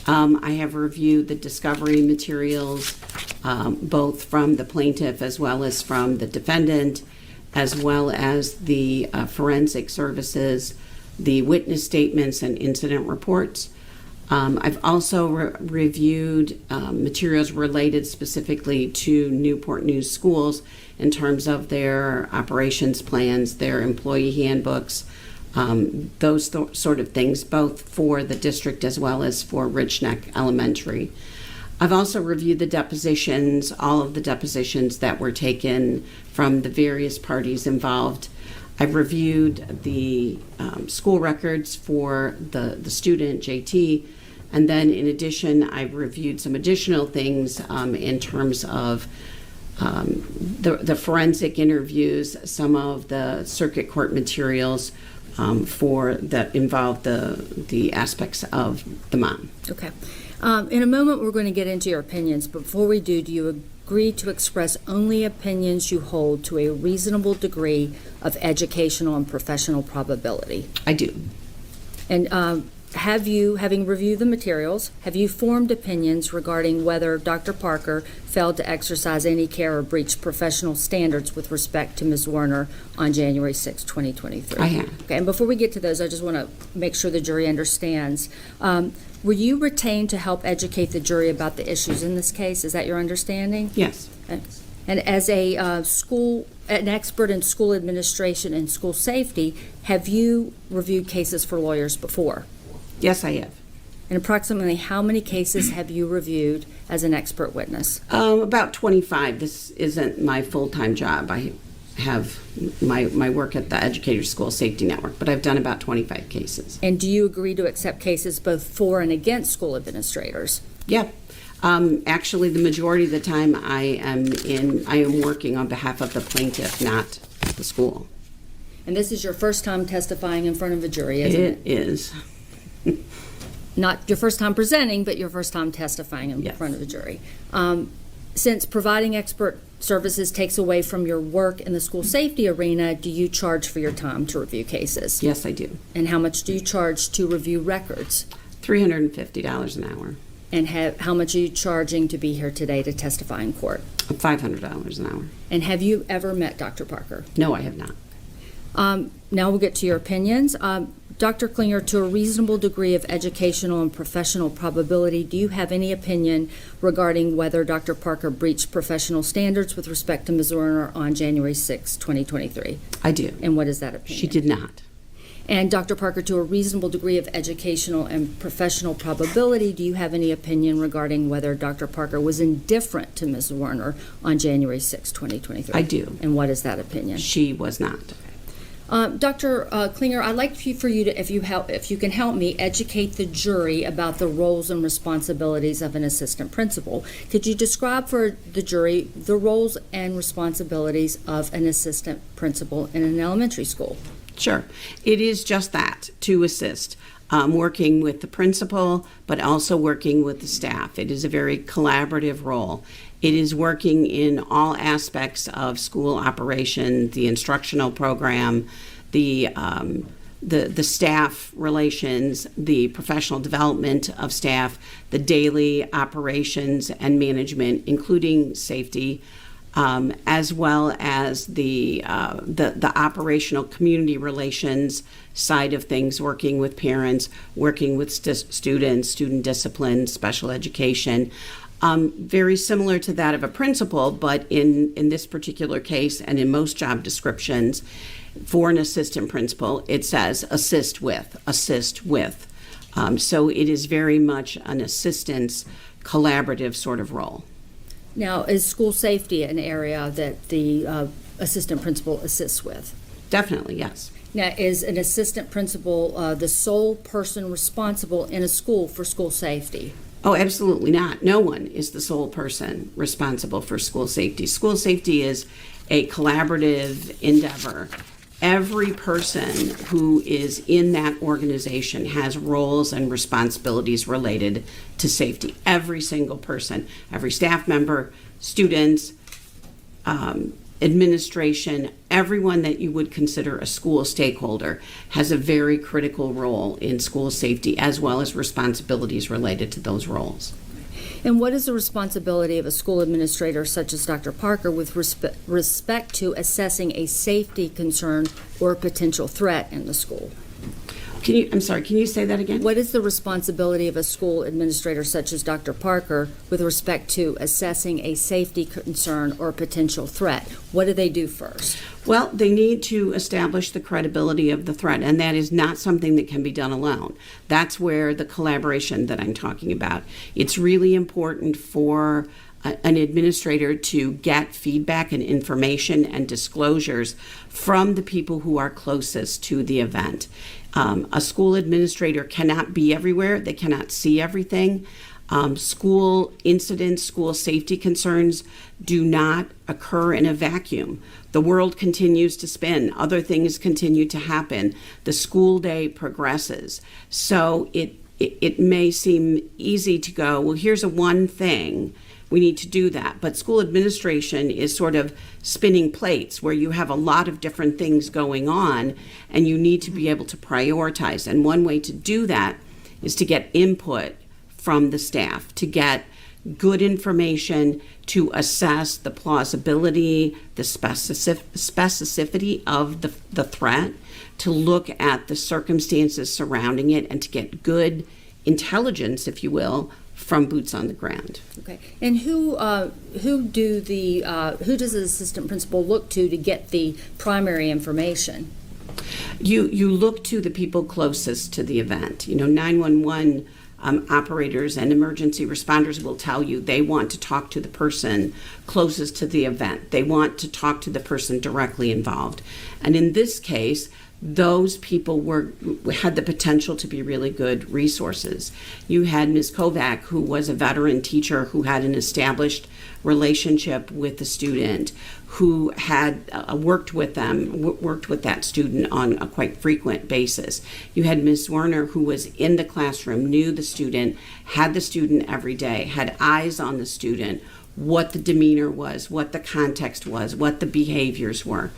I have reviewed the discovery materials, both from the plaintiff as well as from the defendant, as well as the forensic services, the witness statements and incident reports. I've also reviewed materials related specifically to Newport News schools in terms of their operations plans, their employee handbooks, those sort of things, both for the district as well as for Richneck Elementary. I've also reviewed the depositions, all of the depositions that were taken from the various parties involved. I've reviewed the school records for the student, JT, and then in addition, I've reviewed some additional things in terms of the forensic interviews, some of the circuit court materials for that involve the aspects of the mom. Okay. In a moment, we're going to get into your opinions, but before we do you agree to express only opinions you hold to a reasonable degree of educational and professional probability? I do. And have you, having reviewed the materials, have you formed opinions regarding whether Dr. Parker failed to exercise any care or breached professional standards with respect to Ms. Zwerner on January 6, 2023? I have. Okay, and before we get to those, I just want to make sure the jury understands. Were you retained to help educate the jury about the issues in this case? Is that your understanding? Yes. Okay. And as an expert in school administration and school safety, have you reviewed cases for lawyers before? Yes, I have. And approximately how many cases have you reviewed as an expert witness? About 25. This isn't my full-time job. I have my work at the Educator School Safety Network, but I've done about 25 cases. And do you agree to accept cases both for and against school administrators? Yeah. Actually, the majority of the time I am working on behalf of the plaintiff, not the school. And this is your first time testifying in front of a jury, isn't it? It is. Not your first time presenting, but your first time testifying in Yes. front of a jury. Since providing expert services takes away from your work in the school safety arena, do you charge for your time to review cases? Yes, I do. And how much do you charge to review records? $350 an hour. And how much are you charging to be here today to testify in court? $500 an hour. And have you ever met Dr. Parker? No, I have not. Now we'll get to your opinions. Dr. Klinger, to a reasonable degree of educational and professional probability, do you have any opinion regarding whether Dr. Parker breached professional standards with respect to Ms. Zwerner on January 6, 2023? I do. And what is that opinion? She did not. And Dr. Parker, to a reasonable degree of educational and professional probability, do you have any opinion regarding whether Dr. Parker was indifferent to Ms. Zwerner on January 6, 2023? I do. And what is that opinion? She was not. Dr. Klinger, I'd like for you to, if you can help me, educate the jury about the roles and responsibilities of an assistant principal. Could you describe for the jury the roles and responsibilities of an assistant principal in an elementary school? Sure. It is just that, to assist, working with the principal, but also working with the staff. It is a very collaborative role. It is working in all aspects of school operation, the instructional program, the staff relations, the professional development of staff, the daily operations and management, including safety, as well as the operational community relations side of things, working with parents, working with students, student discipline, special education. Very similar to that of a principal, but in this particular case and in most job descriptions for an assistant principal, it says assist with. So it is very much an assistance collaborative sort of role. Now, is school safety an area that the assistant principal assists with? Definitely, yes. Now, is an assistant principal the sole person responsible in a school for school safety? Oh, absolutely not. No one is the sole person responsible for school safety. School safety is a collaborative endeavor. Every person who is in that organization has roles and responsibilities related to safety. Every single person, every staff member, students, administration, everyone that you would consider a school stakeholder has a very critical role in school safety, as well as responsibilities related to those roles. And what is the responsibility of a school administrator such as Dr. Parker with respect to assessing a safety concern or potential threat in the school? Can you say that again? What is the responsibility of a school administrator such as Dr. Parker with respect to assessing a safety concern or potential threat? What do they do first? Well, they need to establish the credibility of the threat, and that is not something that can be done alone. That's where the collaboration that I'm talking about. It's really important for an administrator to get feedback and information and disclosures from the people who are closest to the event. A school administrator cannot be everywhere. They cannot see everything. School incidents, school safety concerns do not occur in a vacuum. The world continues to spin. Other things continue to happen. The school day progresses. So it may seem easy to go, well, here's one thing we need to do that. But school administration is sort of spinning plates where you have a lot of different things going on and you need to be able to prioritize. And one way to do that is to get input from the staff, to get good information, to assess the plausibility, the specificity of the threat, to look at the circumstances surrounding it, and to get good intelligence, if you will, from boots on the ground. Okay. And who does the assistant principal look to get the primary information? You look to the people closest to the event. 911 operators and emergency responders will tell you they want to talk to the person closest to the event. They want to talk to the person directly involved. And in this case, those people had the potential to be really good resources. You had Ms. Kovac, who was a veteran teacher who had an established relationship with the student, who had worked with that student on a quite frequent basis. You had Ms. Zwerner, who was in the classroom, knew the student, had the student every day, had eyes on the student, what the demeanor was, what the context was, what the behaviors were.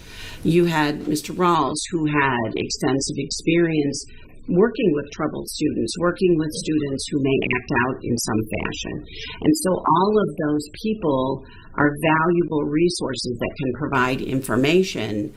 You had Mr. Rawls, who had extensive experience working with troubled students, working with students who may act out in some fashion. And so all of those people are valuable resources that can provide information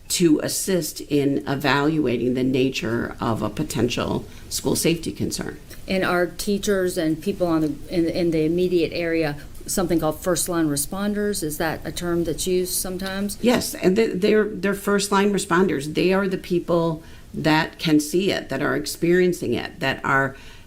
to assist in evaluating the nature of a potential school safety concern. And are teachers and people in the immediate area something called first line responders? Is that a term that's used sometimes? Yes, and they're first line responders. They are the people that can see it, that are experiencing it, that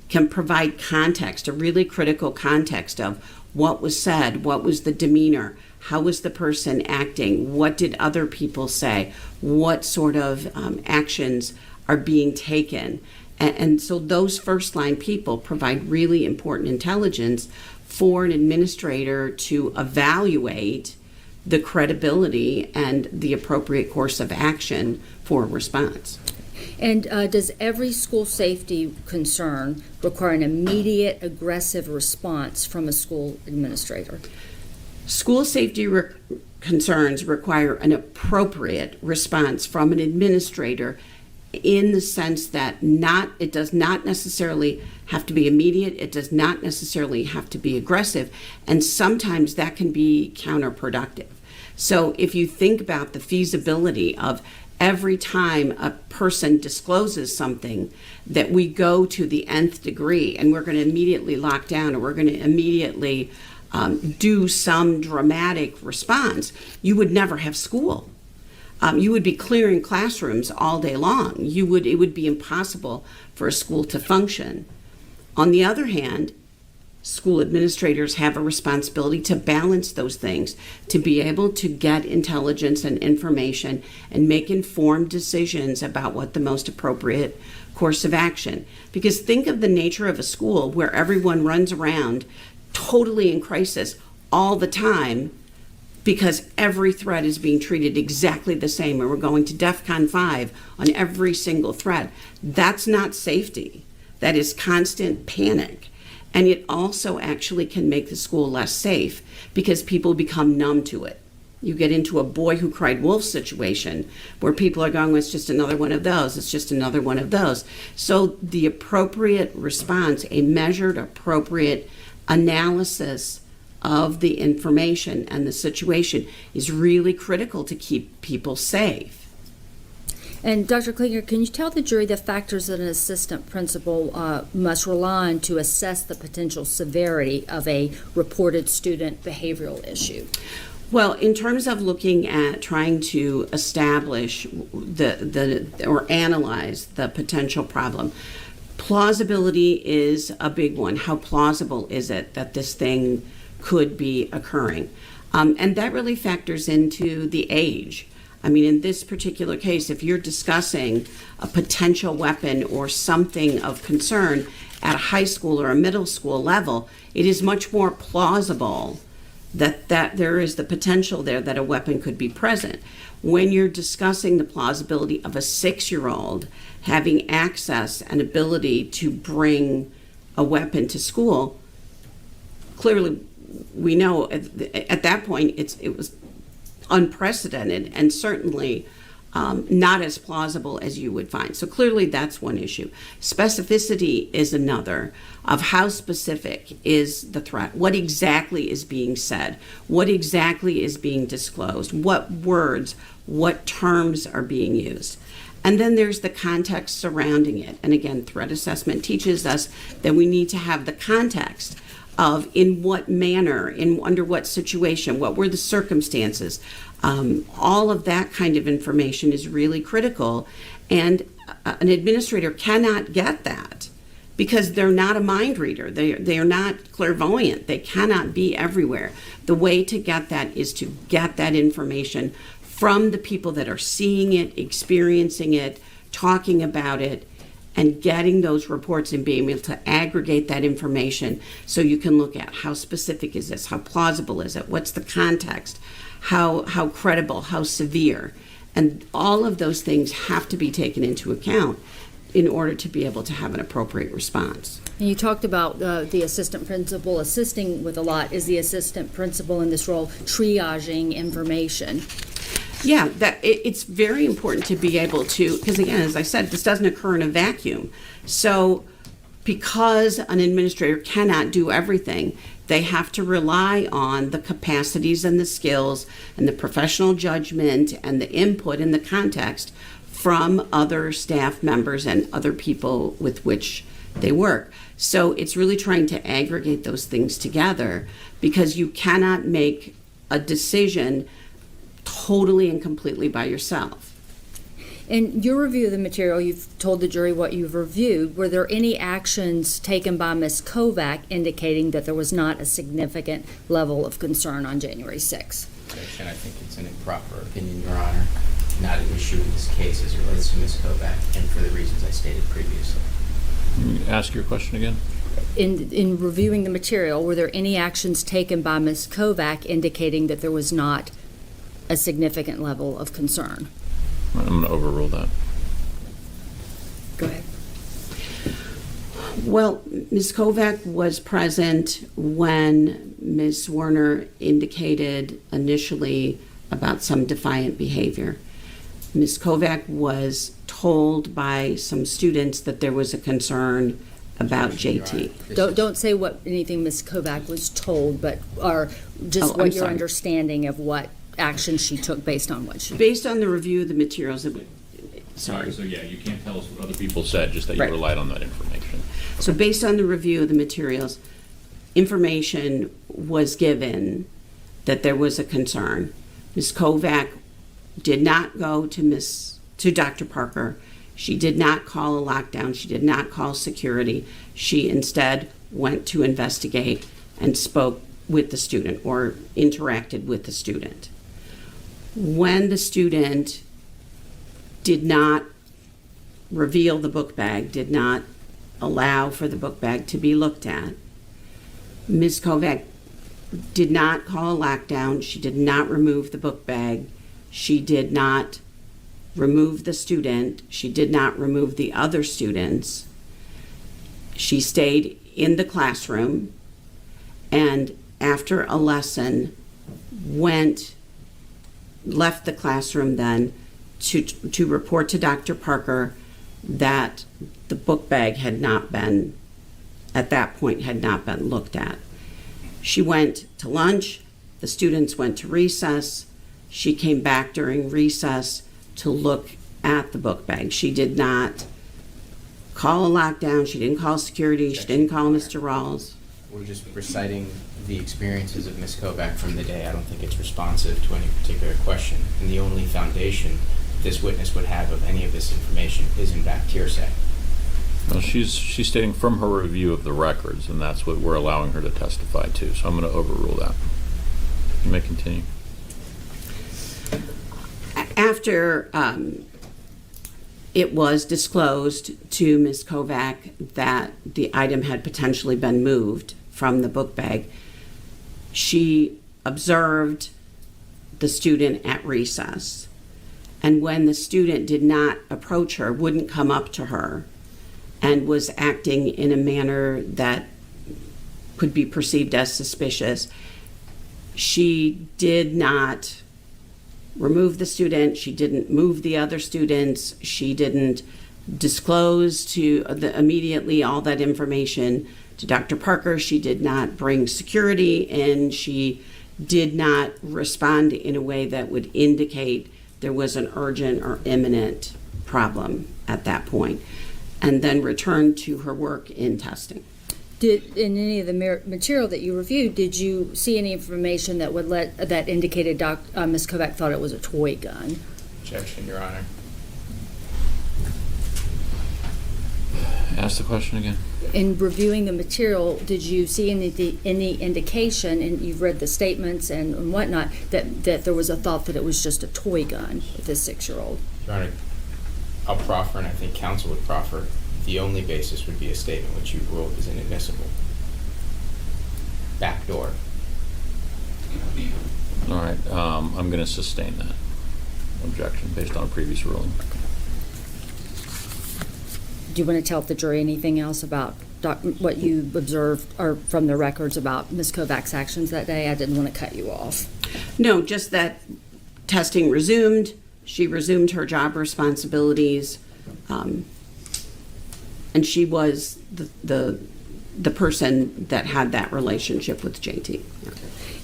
can provide context, a really critical context of what was said, what was the demeanor, how was the person acting, what did other people say, what sort of actions are being taken. And so those first line people provide really important intelligence for an administrator to evaluate the credibility and the appropriate course of action for a response. And does every school safety concern require an immediate aggressive response from a school administrator? School safety concerns require an appropriate response from an administrator in the sense that it does not necessarily have to be immediate, it does not necessarily have to be aggressive, and sometimes that can be counterproductive. So if you think about the feasibility of every time a person discloses something that we go to the nth degree and we're going to immediately lock down or we're going to immediately do some dramatic response, you would never have school. You would be clearing classrooms all day long. It would be impossible for a school to function. On the other hand, school administrators have a responsibility to balance those things, to be able to get intelligence and information and make informed decisions about what the most appropriate course of action. Because think of the nature of a school where everyone runs around totally in crisis all the time, because every threat is being treated exactly the same, and we're going to DEFCON 5 on every single threat. That's not safety. That is constant panic. And it also actually can make the school less safe because people become numb to it. You get into a boy who cried wolf situation where people are going, well, it's just another one of those. It's just another one of those. So the appropriate response, a measured, appropriate analysis of the information and the situation is really critical to keep people safe. And Dr. Klinger, can you tell the jury the factors that an assistant principal must rely on to assess the potential severity of a reported student behavioral issue? Well, in terms of looking at trying to establish or analyze the potential problem, plausibility is a big one. How plausible is it that this thing could be occurring? And that really factors into the age. I mean, in this particular case, if you're discussing a potential weapon or something of concern at a high school or a middle school level, it is much more plausible that there is the potential there that a weapon could be present. When you're discussing the plausibility of a 6-year-old having access and ability to bring a weapon to school, clearly we know at that point it was unprecedented and certainly not as plausible as you would find. So clearly that's one issue. Specificity is another, of how specific is the threat, what exactly is being said, what exactly is being disclosed, what words, what terms are being used. And then there's the context surrounding it. And again, threat assessment teaches us that we need to have the context of in what manner, under what situation, what were the circumstances. All of that kind of information is really critical. And an administrator cannot get that because they're not a mind reader. They are not clairvoyant. They cannot be everywhere. The way to get that is to get that information from the people that are seeing it, experiencing it, talking about it, and getting those reports and being able to aggregate that information so you can look at how specific is this, how plausible is it, what's the context, how credible, how severe. And all of those things have to be taken into account in order to be able to have an appropriate response. And you talked about the assistant principal assisting with a lot. Is the assistant principal in this role triaging information? Yeah, it's very important to be able to, because again, as I said, this doesn't occur in a vacuum. So because an administrator cannot do everything, they have to rely on the capacities and the skills and the professional judgment and the input and the context from other staff members and other people with which they work. So it's really trying to aggregate those things together, because you cannot make a decision totally and completely by yourself. In your review of the material, you've told the jury what you've reviewed. Were there any actions taken by Ms. Kovac indicating that there was not a significant level of concern on January 6th? Objection. I think it's an improper opinion, Your Honor. Not an issue in this case as it relates to Ms. Kovac, and for the reasons I stated previously. Ask your question again. In reviewing the material, were there any actions taken by Ms. Kovac indicating that there was not a significant level of concern? I'm going to overrule that. Go ahead. Well, Ms. Kovac was present when Ms. Zwerner indicated initially about some defiant behavior. Ms. Kovac was told by some students that there was a concern about JT. Don't say what anything Ms. Kovac was told, but or just what your understanding of what action she took based on what she based on the review of the materials that sorry. So yeah, you can't tell us what other people said, just that you Right. relied on that information. So based on the review of the materials, information was given that there was a concern. Ms. Kovac did not go to Dr. Parker. She did not call a lockdown. She did not call security. She instead went to investigate and spoke with the student or interacted with the student. When the student did not reveal the book bag, did not allow for the book bag to be looked at, Ms. Kovac did not call a lockdown. She did not remove the book bag. She did not remove the student. She did not remove the other students. She stayed in the classroom and after a lesson left the classroom then to report to Dr. Parker that the book bag had not been, at that point, had not been looked at. She went to lunch, the students went to recess, she came back during recess to look at the book bag. She did not call a lockdown, she didn't call security, she didn't call Mr. Rawls. We're just reciting the experiences of Ms. Kovac from the day. I don't think it's responsive to any particular question. And the only foundation this witness would have of any of this information is in fact hearsay. Well, she's stating from her review of the records, and that's what we're allowing her to testify to. So I'm going to overrule that. You may continue. After it was disclosed to Ms. Kovac that the item had potentially been moved from the book bag, she observed the student at recess. And when the student did not approach her, wouldn't come up to her, and was acting in a manner that could be perceived as suspicious. She did not remove the student. She didn't move the other students. She didn't disclose to immediately all that information to Dr. Parker. She did not bring security, and she did not respond in a way that would indicate there was an urgent or imminent problem at that point, and then returned to her work in testing. Did, in any of the material that you reviewed, did you see any information that would that indicated Ms. Kovac thought it was a toy gun? Objection, Your Honor. Ask the question again. In reviewing the material, did you see any indication, and you've read the statements and whatnot, that there was a thought that it was just a toy gun with this 6-year-old? Your Honor, I'll proffer, and I think counsel would proffer, the only basis would be a statement which you ruled is inadmissible. Backdoor. All right, I'm going to sustain that objection based on a previous ruling. Do you want to tell the jury anything else about what you observed or from the records about Ms. Kovac's actions that day? I didn't want to cut you off. No, just that testing resumed. She resumed her job responsibilities, and she was the person that had that relationship with JT.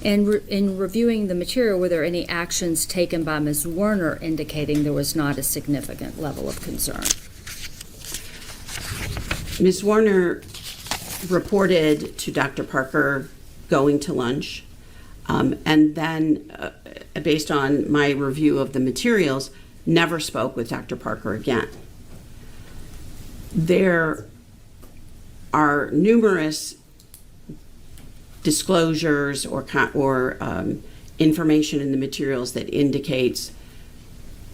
And in reviewing the material, were there any actions taken by Ms. Zwerner indicating there was not a significant level of concern? Ms. Zwerner reported to Dr. Parker going to lunch, and then, based on my review of the materials, never spoke with Dr. Parker again. There are numerous disclosures or information in the materials that indicates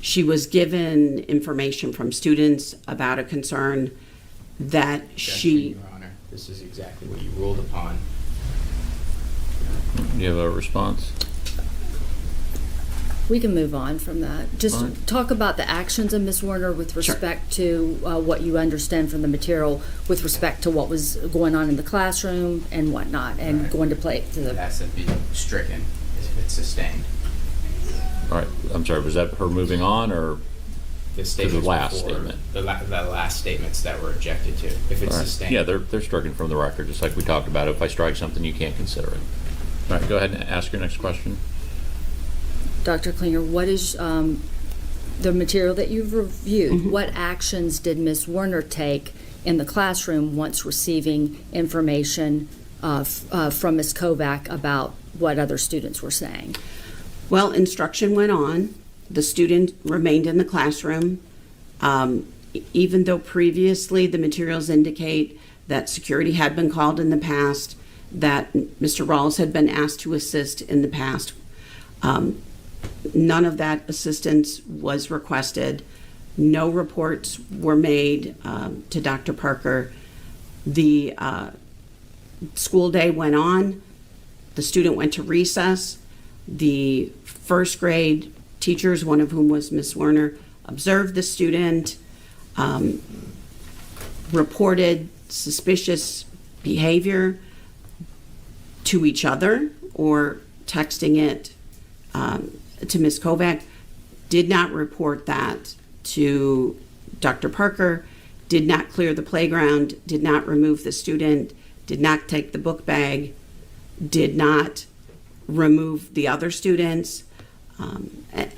she was given information from students about a concern that Objection, Your Honor. This is exactly what you ruled upon. Do you have a response? We can move on from that. Just talk about the actions of Ms. Zwerner with respect to what you understand from the material with respect to what was going on in the classroom and whatnot, and going to play to the... That's to be stricken if it's sustained. All right, I'm sorry, was that her moving on, or The statements last before, statement? The last statements that were objected to, if it's All right. sustained. Yeah, they're stricken from the record, just like we talked about. If I strike something, you can't consider it. All right, go ahead and ask your next question. Dr. Klinger, what is the material that you've reviewed? Mm-hmm. What actions did Ms. Zwerner take in the classroom once receiving information from Ms. Kovac about what other students were saying? Well, instruction went on. The student remained in the classroom. Even though previously the materials indicate that security had been called in the past, that Mr. Rawls had been asked to assist in the past, none of that assistance was requested. No reports were made to Dr. Parker. The school day went on. The student went to recess. The first grade teachers, one of whom was Ms. Zwerner, observed the student, reported suspicious behavior to each other or texting it to Ms. Kovac, did not report that to Dr. Parker, did not clear the playground, did not remove the student, did not take the book bag, did not remove the other students.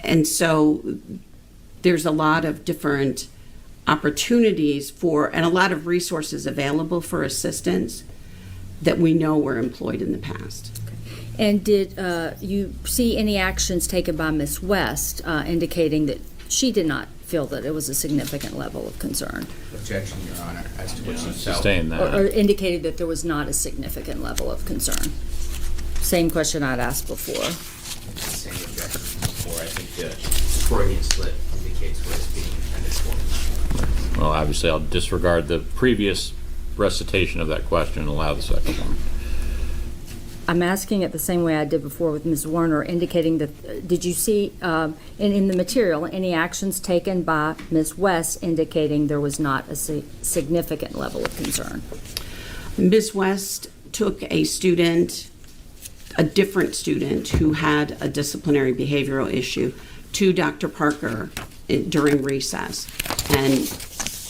And so there's a lot of different opportunities for, and a lot of resources available for assistance that we know were employed in the past. And did you see any actions taken by Ms. West indicating that she did not feel that it was a significant level of concern? Objection, Your Honor, as to what she felt. Sustain that. Or indicated that there was not a significant level of concern? Same question I'd asked before. Same objection before. I think the Freudian slip indicates what it's being intended for. Well, obviously, I'll disregard the previous recitation of that question and allow the second one. I'm asking it the same way I did before with Ms. Zwerner, indicating that, did you see in the material any actions taken by Ms. West indicating there was not a significant level of concern? Ms. West took a student, a different student who had a disciplinary behavioral issue to Dr. Parker during recess and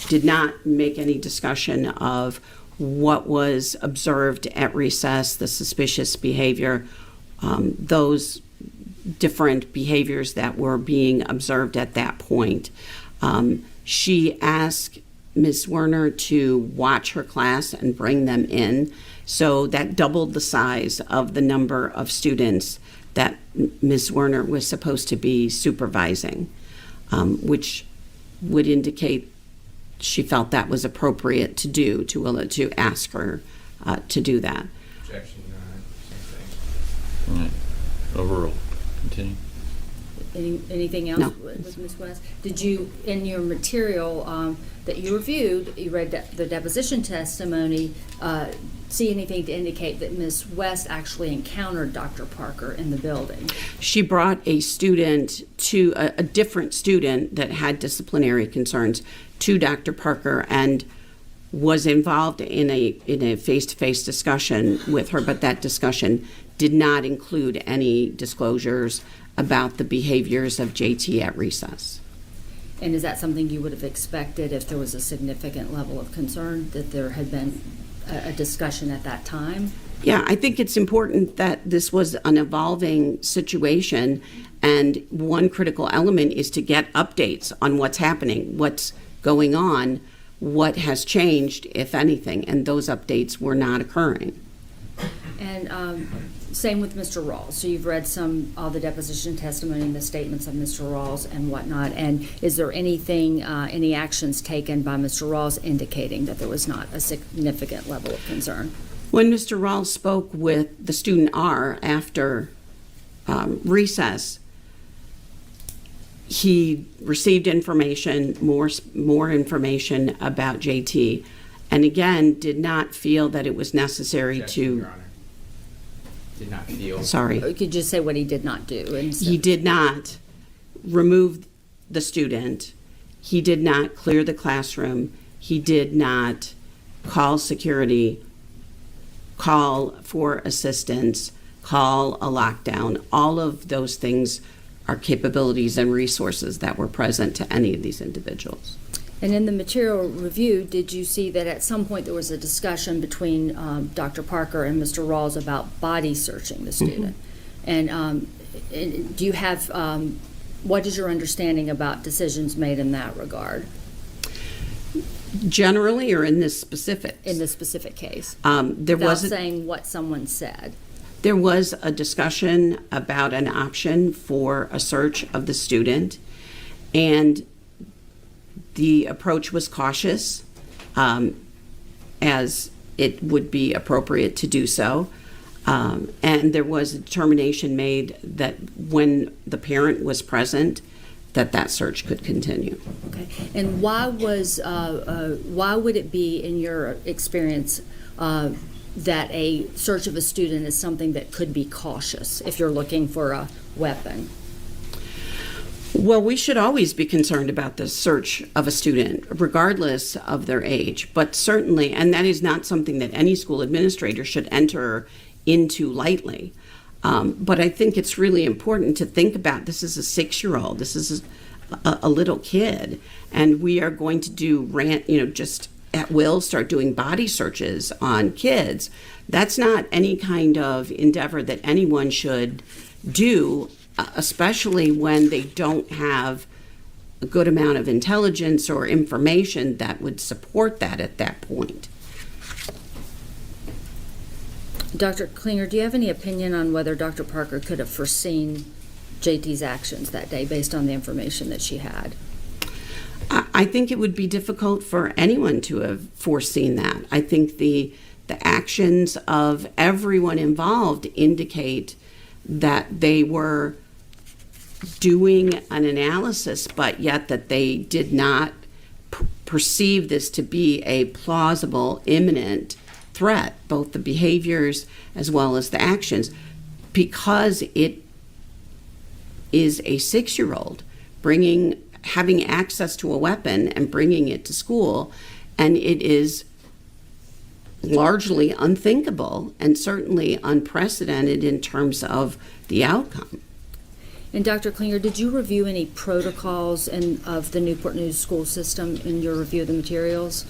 did not make any discussion of what was observed at recess, the suspicious behavior, those different behaviors that were being observed at that point. She asked Ms. Zwerner to watch her class and bring them in, so that doubled the size of the number of students that Ms. Zwerner was supposed to be supervising, which would indicate she felt that was appropriate to do, to ask her to do that. Objection, Your Honor. Same thing. All right. Overruled. Continue. Anything else No. with Ms. West? Did you, in your material that you reviewed, you read the deposition testimony, see anything to indicate that Ms. West actually encountered Dr. Parker in the building? She brought a student to a different student that had disciplinary concerns to Dr. Parker and was involved in a face-to-face discussion with her, but that discussion did not include any disclosures about the behaviors of JT at recess. And is that something you would have expected if there was a significant level of concern, that there had been a discussion at that time? Yeah, I think it's important that this was an evolving situation, and one critical element is to get updates on what's happening, what's going on, what has changed, if anything, and those updates were not occurring. And same with Mr. Rawls. So you've read all the deposition testimony and the statements of Mr. Rawls and whatnot. And is there anything, any actions taken by Mr. Rawls indicating that there was not a significant level of concern? When Mr. Rawls spoke with the student R after recess, he received information, more information about JT, and again did not feel that it was necessary Objection, to. Your Honor. Did not feel. Sorry. You could just say what he did not do. He did not remove the student. He did not clear the classroom. He did not call security, call for assistance, call a lockdown. All of those things are capabilities and resources that were present to any of these individuals. And in the material review, did you see that at some point there was a discussion between Dr. Parker and Mr. Rawls about body searching the student? And do you have, what is your understanding about decisions made in that regard? Generally, or in this specific? In this specific case? There Without was saying what someone said. There was a discussion about an option for a search of the student, and the approach was cautious, as it would be appropriate to do so. And there was a determination made that when the parent was present, that search could continue. Okay. And why would it be, in your experience, that a search of a student is something that could be cautious if you're looking for a weapon? Well, we should always be concerned about the search of a student, regardless of their age. But certainly, and that is not something that any school administrator should enter into lightly. But I think it's really important to think about, this is a 6-year-old, this is a little kid, and we are going to do just at will start doing body searches on kids. That's not any kind of endeavor that anyone should do, especially when they don't have a good amount of intelligence or information that would support that at that point. Dr. Klinger, do you have any opinion on whether Dr. Parker could have foreseen JT's actions that day based on the information that she had? I think it would be difficult for anyone to have foreseen that. I think the actions of everyone involved indicate that they were doing an analysis, but yet that they did not perceive this to be a plausible, imminent threat, both the behaviors as well as the actions, because it is a 6-year-old having access to a weapon and bringing it to school, and it is largely unthinkable and certainly unprecedented in terms of the outcome. And Dr. Klinger, did you review any protocols of the Newport News school system in your review of the materials?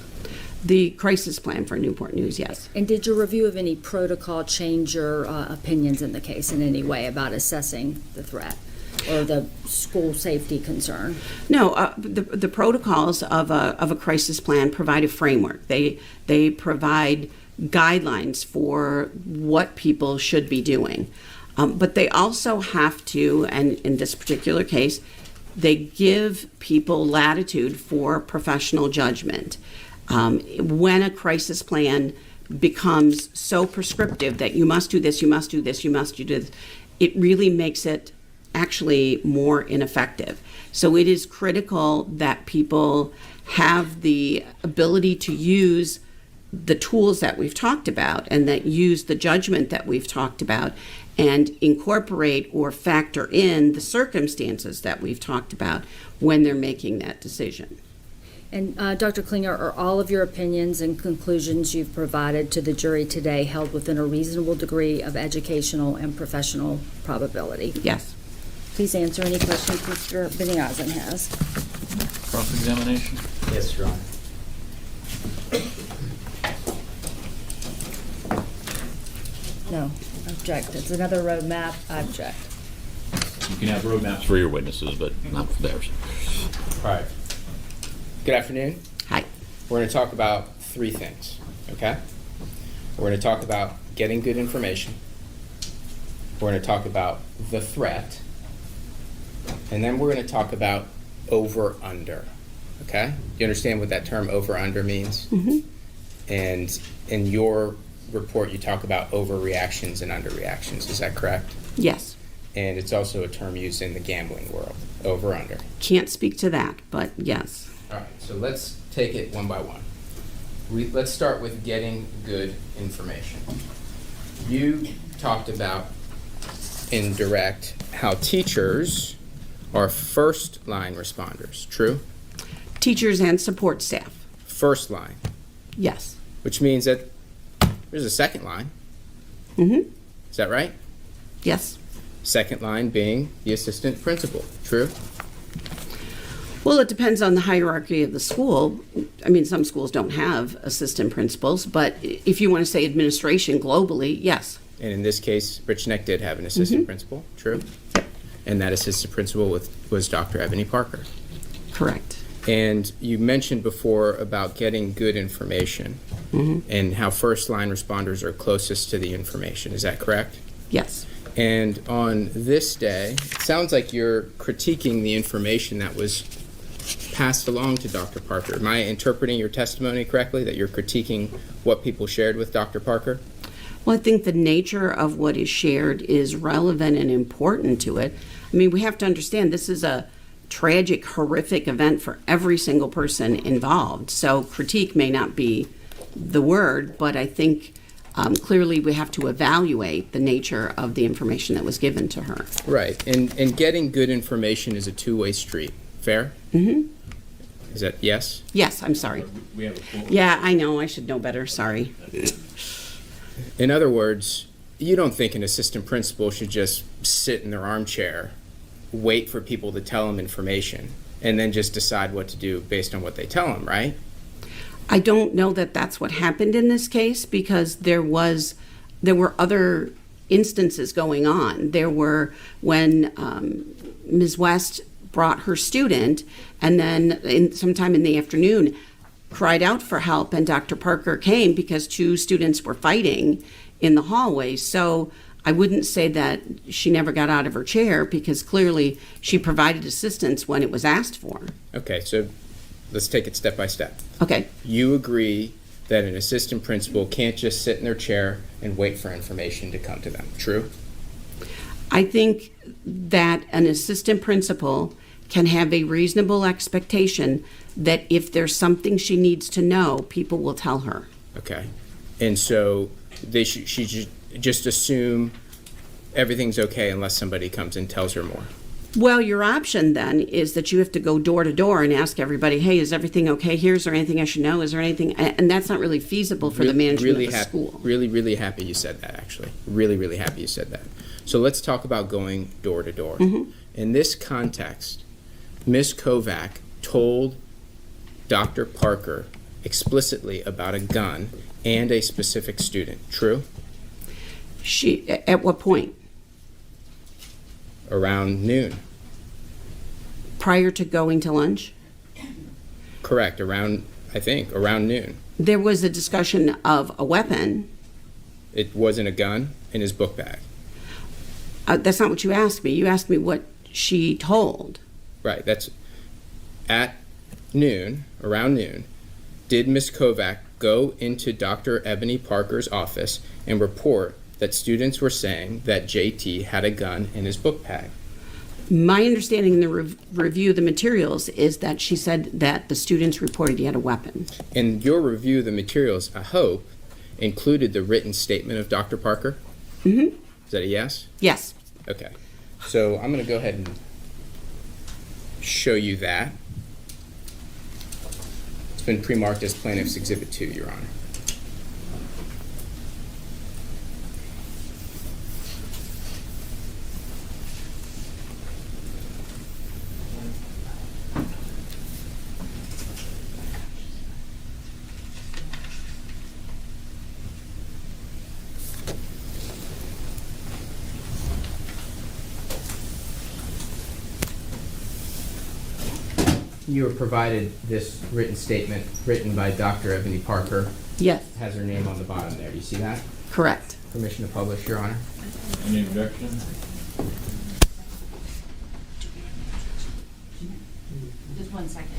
The crisis plan for Newport News, yes. And did your review of any protocol change your opinions in the case in any way about assessing the threat or the school safety concern? No, the protocols of a crisis plan provide a framework. They provide guidelines for what people should be doing. But they also have to, and in this particular case, they give people latitude for professional judgment. When a crisis plan becomes so prescriptive that you must do this, you must do this, you must do this, it really makes it actually more ineffective. So it is critical that people have the ability to use the tools that we've talked about and that use the judgment that we've talked about and incorporate or factor in the circumstances that we've talked about when they're making that decision. And Dr. Klinger, are all of your opinions and conclusions you've provided to the jury today held within a reasonable degree of educational and professional probability? Yes. Please answer any questions Mr. Beniozen has. Cross-examination? Yes, Your Honor. No. Object. It's another roadmap. Object. You can have roadmaps for your witnesses, but not for theirs. All right. Good afternoon. Hi. We're going to talk about three things, okay? We're going to talk about getting good information. We're going to talk about the threat. And then we're going to talk about over-under, okay? You understand what that term over-under means? Mm-hmm. And in your report, you talk about overreactions and underreactions. Is that correct? Yes. And it's also a term used in the gambling world, over-under. Can't speak to that, but yes. All right, so let's take it one by one. Let's start with getting good information. You talked about in direct how teachers are first line responders, true? Teachers and support staff. First line, Yes. which means that there's a second line. Mm-hmm. Is that right? Yes. Second line being the assistant principal, true? Well, it depends on the hierarchy of the school. I mean, some schools don't have assistant principals, but if you want to say administration globally, yes. And in this case, Richneck did have an assistant principal, true? And that assistant principal was Dr. Ebony Parker. Correct. And you mentioned before about getting good information and how first line responders are closest to the information. Is that correct? Yes. And on this day, it sounds like you're critiquing the information that was passed along to Dr. Parker. Am I interpreting your testimony correctly, that you're critiquing what people shared with Dr. Parker? Well, I think the nature of what is shared is relevant and important to it. I mean, we have to understand this is a tragic, horrific event for every single person involved. So critique may not be the word, but I think clearly we have to evaluate the nature of the information that was given to her. Right. And getting good information is a two-way street. Fair? Mm-hmm. Is that yes? Yes, I'm sorry. We have a full. Yeah, I know. I should know better. Sorry. In other words, you don't think an assistant principal should just sit in their armchair, wait for people to tell them information, and then just decide what to do based on what they tell them, right? I don't know that that's what happened in this case because there were other instances going on. There were when Ms. West brought her student and then sometime in the afternoon cried out for help, and Dr. Parker came because two students were fighting in the hallway. So I wouldn't say that she never got out of her chair because clearly she provided assistance when it was asked for. Okay, so let's take it step by step. Okay. You agree that an assistant principal can't just sit in their chair and wait for information to come to them, true? I think that an assistant principal can have a reasonable expectation that if there's something she needs to know, people will tell her. Okay. And so she should just assume everything's okay unless somebody comes and tells her more. Well, your option then is that you have to go door to door and ask everybody, hey, is everything okay here? Is there anything I should know? Is there anything? And that's not really feasible for the management of the school. Really, really happy you said that, actually. Really, really happy you said that. So let's talk about going door to door. In this context, Ms. Kovac told Dr. Parker explicitly about a gun and a specific student. True? At what point? Around noon. Prior to going to lunch? Correct. Around noon. There was a discussion of a weapon. It wasn't a gun in his book bag. That's not what you asked me. You asked me what she told. Right. That's at noon, around noon. Did Ms. Kovac go into Dr. Ebony Parker's office and report that students were saying that JT had a gun in his book bag? My understanding in the review of the materials is that she said that the students reported he had a weapon. And your review of the materials, I hope, included the written statement of Dr. Parker? Mm-hmm. Is that a yes? Yes. Okay. So I'm going to go ahead and show you that. It's been pre-marked as Plaintiff's Exhibit 2, Your Honor. You were provided this written statement written by Dr. Ebony Parker. Yes. It has her name on the bottom there. Do you see that? Correct. Permission to publish, Your Honor. Any objection? Just 1 second.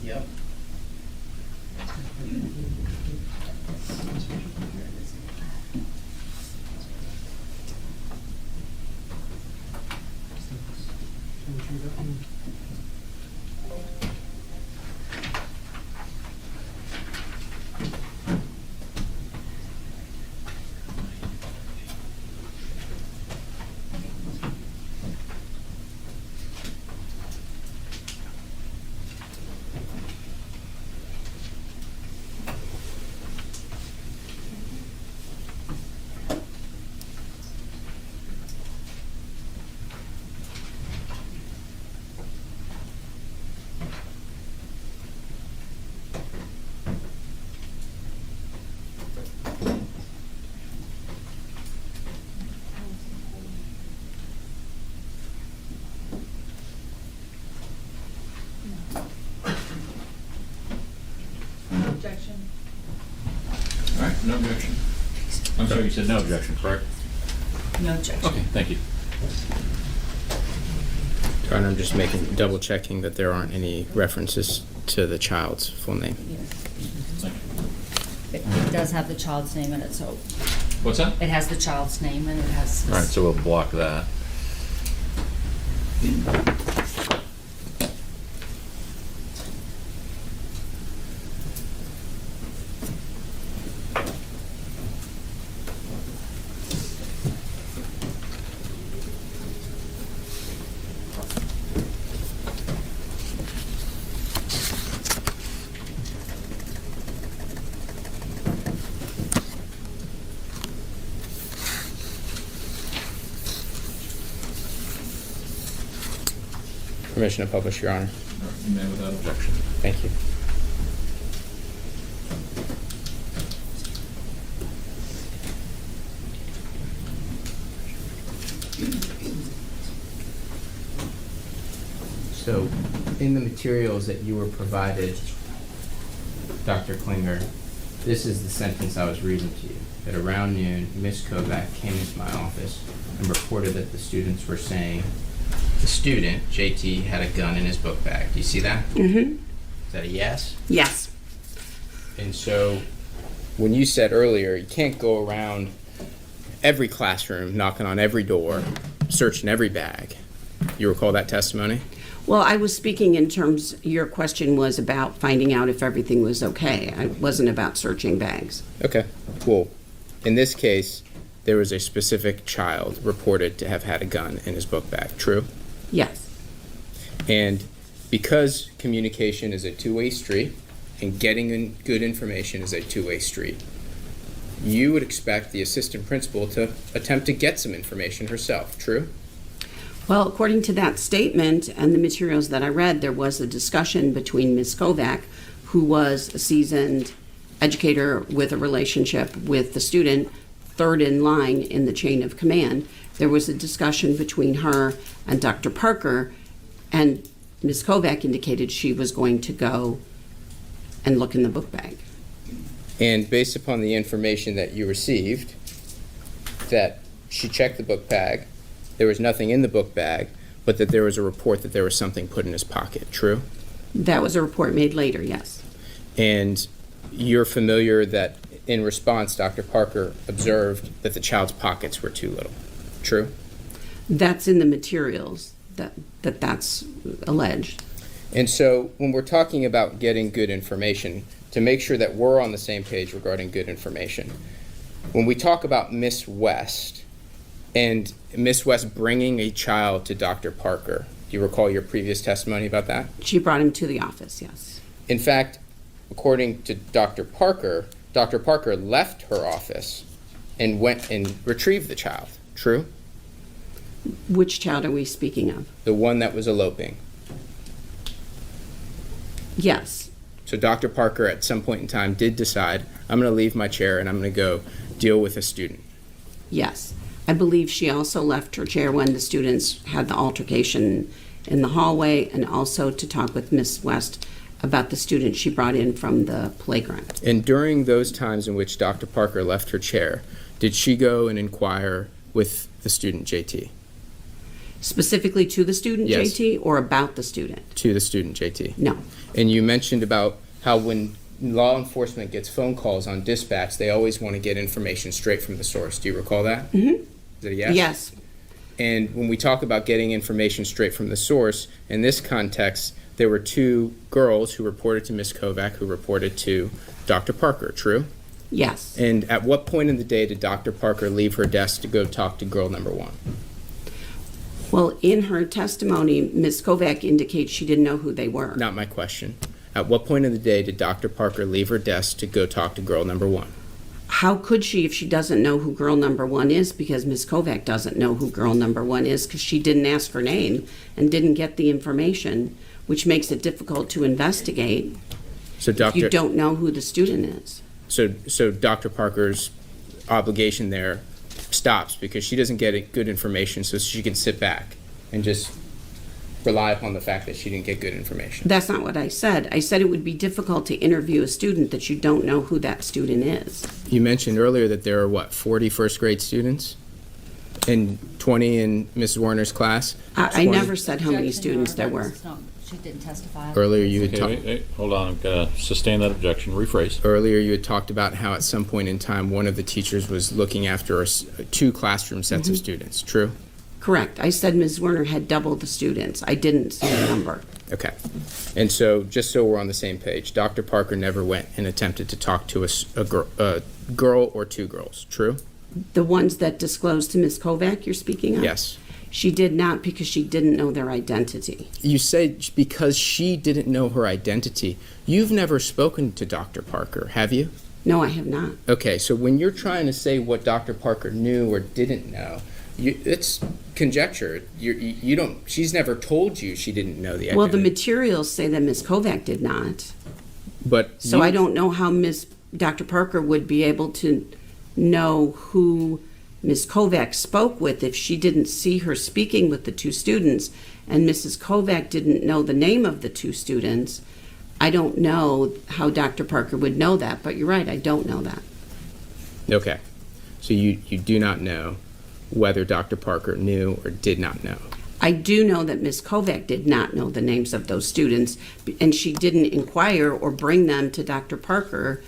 Yep. Objection. All right, no objection. I'm sorry, you said no objection, correct? No objection. Okay, thank you. Your Honor, I'm just double checking that there aren't any references to the child's full name. It does have the child's name in it, so What's that? it has the child's name and it has. All right, so we'll block that. Permission to publish, Your Honor. You may without objection. Thank you. So, in the materials that you were provided, Dr. Klinger, this is the sentence I was reading to you. At around noon, Ms. Kovac came into my office and reported that the students were saying the student, JT, had a gun in his book bag. Do you see that? Mm-hmm. Is that a yes? Yes. And so, when you said earlier, you can't go around every classroom, knocking on every door, searching every bag. You recall that testimony? Well, I was speaking in terms, your question was about finding out if everything was okay. It wasn't about searching bags. Okay. Well, in this case, there was a specific child reported to have had a gun in his book bag. True? Yes. And because communication is a two-way street and getting in good information is a two-way street, you would expect the assistant principal to attempt to get some information herself. True? Well, according to that statement and the materials that I read, there was a discussion between Ms. Kovac, who was a seasoned educator with a relationship with the student, third in line in the chain of command. There was a discussion between her and Dr. Parker, and Ms. Kovac indicated she was going to go and look in the book bag. And based upon the information that you received, that she checked the book bag, there was nothing in the book bag, but that there was a report that there was something put in his pocket. True? That was a report made later, yes. And you're familiar that in response, Dr. Parker observed that the child's pockets were too little. True? That's in the materials that's alleged. And so when we're talking about getting good information, to make sure that we're on the same page regarding good information, when we talk about Miss West and Miss West bringing a child to Dr. Parker, do you recall your previous testimony about that? She brought him to the office, yes. In fact, according to Dr. Parker left her office and went and retrieved the child. True? Which child are we speaking of? The one that was eloping. Yes. So Dr. Parker at some point in time did decide, I'm going to leave my chair and I'm going to go deal with a student. Yes. I believe she also left her chair when the students had the altercation in the hallway, and also to talk with Miss West about the student she brought in from the playground. And during those times in which Dr. Parker left her chair, did she go and inquire with the student JT? Specifically to the student, Yes. JT, or about the student? To the student JT. No. And you mentioned about how when law enforcement gets phone calls on dispatch, they always want to get information straight from the source. Do you recall that? Mm-hmm. Is it a yes? Yes. And when we talk about getting information straight from the source, in this context, there were two girls who reported to Ms. Kovac who reported to Dr. Parker, true? Yes. And at what point in the day did Dr. Parker leave her desk to go talk to girl number one? Well, in her testimony, Ms. Kovac indicates she didn't know who they were. Not my question. At what point in the day did Dr. Parker leave her desk to go talk to girl number one? How could she if she doesn't know who girl number one is? Because Ms. Kovac doesn't know who girl number one is because she didn't ask her name and didn't get the information, which makes it difficult to investigate So if you don't know who the student is. So Dr. Parker's obligation there stops because she doesn't get good information, so she can sit back and just rely upon the fact that she didn't get good information. That's not what I said. I said it would be difficult to interview a student that you don't know who that student is. You mentioned earlier that there are, 40 first grade students and 20 in Ms. Werner's class? I never said how many students there were. She didn't testify. Earlier you had Okay, wait, hold on, I've got to sustain that objection, rephrase. Earlier you had talked about how at some point in time one of the teachers was looking after two classroom sets of students, true? Correct. I said Ms. Werner had double the students. I didn't say a number. Okay. And so, just so we're on the same page, Dr. Parker never went and attempted to talk to a girl or two girls, true? The ones that disclosed to Ms. Kovac you're speaking of? Yes. She did not because she didn't know their identity. You say because she didn't know her identity. You've never spoken to Dr. Parker, have you? No, I have not. Okay, so when you're trying to say what Dr. Parker knew or didn't know, It's conjecture. You don't. She's never told you she didn't know the identity. Well, the materials say that Ms. Kovac did not. But So I don't know how Dr. Parker would be able to know who Ms. Kovac spoke with if she didn't see her speaking with the two students, and Mrs. Kovac didn't know the name of the two students. I don't know how Dr. Parker would know that, but you're right, I don't know that. Okay. So you do not know whether Dr. Parker knew or did not know. I do know that Ms. Kovac did not know the names of those students, and she didn't inquire or bring them to Dr. Parker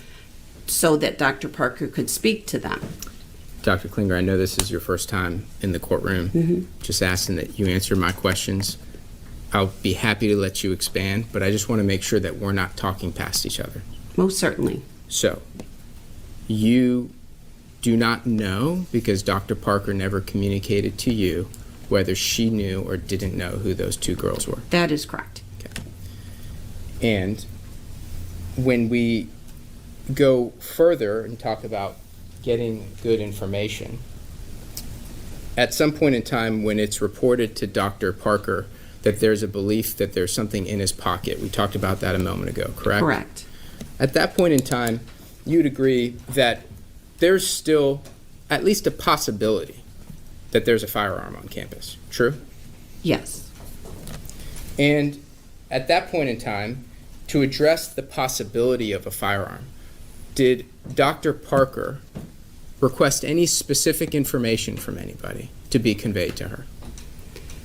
so that Dr. Parker could speak to them. Dr. Klinger, I know this is your first time in the courtroom. Just asking that you answer my questions. I'll be happy to let you expand, but I just want to make sure that we're not talking past each other. Most certainly. So, you do not know, because Dr. Parker never communicated to you, whether she knew or didn't know who those two girls were. That is correct. Okay. And when we go further and talk about getting good information, at some point in time when it's reported to Dr. Parker that there's a belief that there's something in his pocket, we talked about that a moment ago, correct? Correct. At that point in time, you'd agree that there's still at least a possibility that there's a firearm on campus, true? Yes. And at that point in time, to address the possibility of a firearm, did Dr. Parker request any specific information from anybody to be conveyed to her?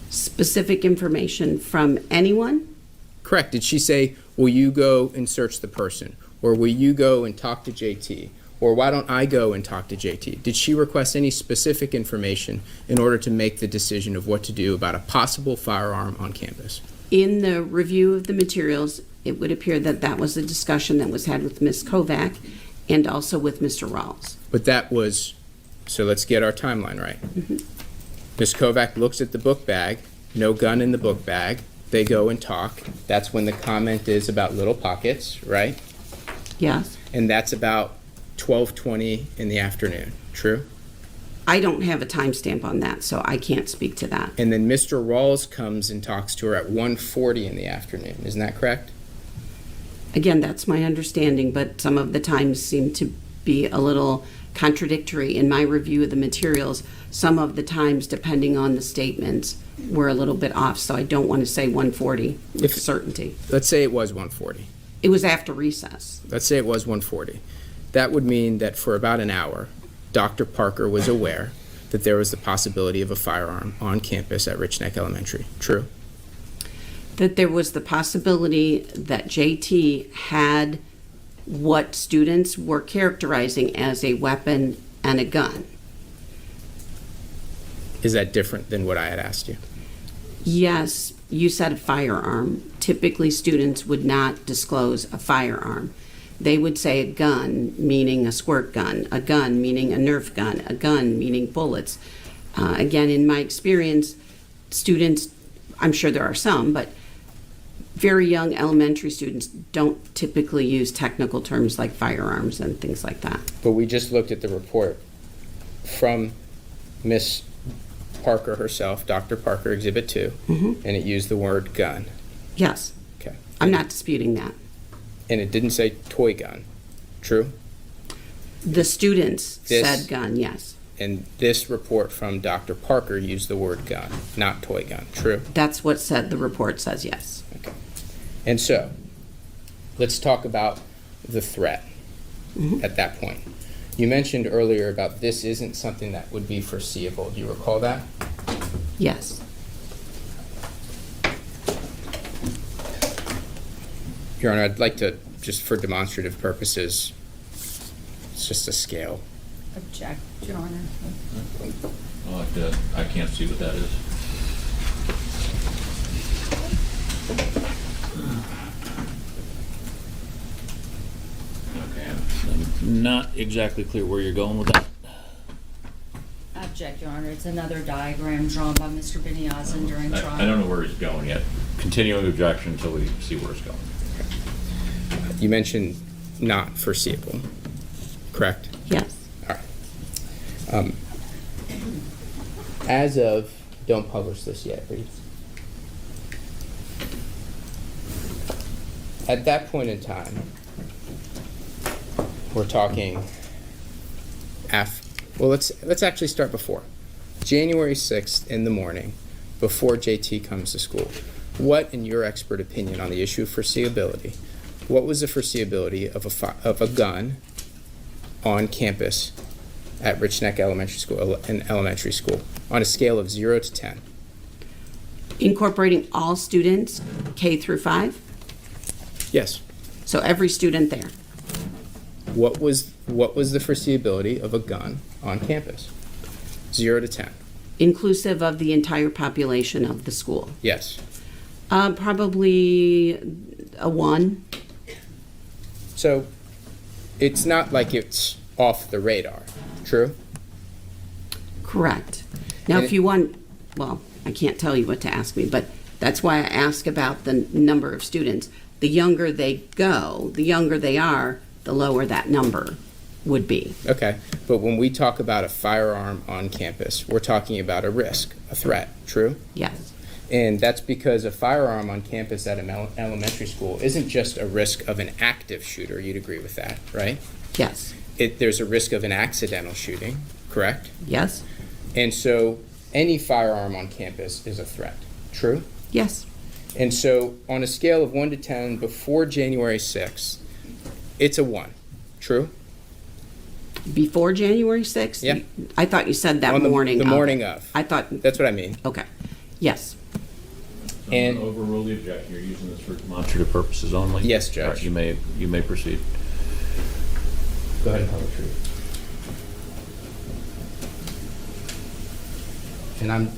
Specific information from anyone? Correct. Did she say, will you go and search the person? Or will you go and talk to JT? Or why don't I go and talk to JT? Did she request any specific information in order to make the decision of what to do about a possible firearm on campus? In the review of the materials, it would appear that that was a discussion that was had with Ms. Kovac and also with Mr. Rawls. But that was, so let's get our timeline right. Ms. Kovac looks at the book bag, no gun in the book bag. They go and talk. That's when the comment is about little pockets, right? Yes. And that's about 12:20 in the afternoon, true? I don't have a timestamp on that, so I can't speak to that. And then Mr. Rawls comes and talks to her at 1:40 in the afternoon. Isn't that correct? Again, that's my understanding, but some of the times seem to be a little contradictory in my review of the materials. Some of the times, depending on the statements, were a little bit off, so I don't want to say 1:40 with certainty. Let's say it was 1:40. It was after recess. Let's say it was 1:40. That would mean that for about an hour, Dr. Parker was aware that there was the possibility of a firearm on campus at Richneck Elementary. True? That there was the possibility that JT had what students were characterizing as a weapon and a gun. Is that different than what I had asked you? Yes, you said a firearm. Typically, students would not disclose a firearm. They would say a gun, meaning a squirt gun, a gun, meaning a Nerf gun, a gun, meaning bullets. Again, in my experience, students, I'm sure there are some, but very young elementary students don't typically use technical terms like firearms and things like that. But we just looked at the report from Miss Parker herself, Dr. Parker, Exhibit 2, and it used the word gun. Yes. Okay. I'm not disputing that. And it didn't say toy gun. True? The students This- said gun, yes. And this report from Dr. Parker used the word gun, not toy gun. True? That's what said the report says, yes. Okay. And so, let's talk about the threat at that point. You mentioned earlier about this isn't something that would be foreseeable. Do you recall that? Yes. Your Honor, I'd like to, just for demonstrative purposes, it's just a scale. Object, Your Honor. I can't see what that is. Okay, I'm not exactly clear where you're going with that. Object, Your Honor. It's another diagram drawn by Mr. Beniozen during trial. I don't know where he's going yet. Continuing objection until we see where it's going. You mentioned not foreseeable, correct? Yes. All right. as of, don't publish this yet, Reed. At that point in time, we're talking well, let's actually start before. January 6th in the morning, before JT comes to school. What, in your expert opinion on the issue of foreseeability, what was the foreseeability of a gun on campus at Richneck Elementary School, on a scale of 0 to 10? Incorporating all students, K through 5? Yes. So every student there. What was the foreseeability of a gun on campus? 0 to 10. Inclusive of the entire population of the school. Yes. Probably a 1. So it's not like it's off the radar, true? Correct. Now, And if you want, well, I can't tell you what to ask me, but that's why I ask about the number of students. The younger they go, the younger they are, the lower that number would be. Okay, but when we talk about a firearm on campus, we're talking about a risk, a threat, true? Yes. And that's because a firearm on campus at an elementary school isn't just a risk of an active shooter. You'd agree with that, right? Yes. There's a risk of an accidental shooting, correct? Yes. And so any firearm on campus is a threat, true? Yes. And so on a scale of 1 to 10 before January 6th, it's a 1, true? Before January 6th? Yeah. I thought you said that On the morning. the of. morning of. I thought, That's what I mean. okay. Yes. And- Overrule the objection. You're using this for demonstrative purposes only? Yes, Judge. All right, you may proceed. Go ahead and publish it. And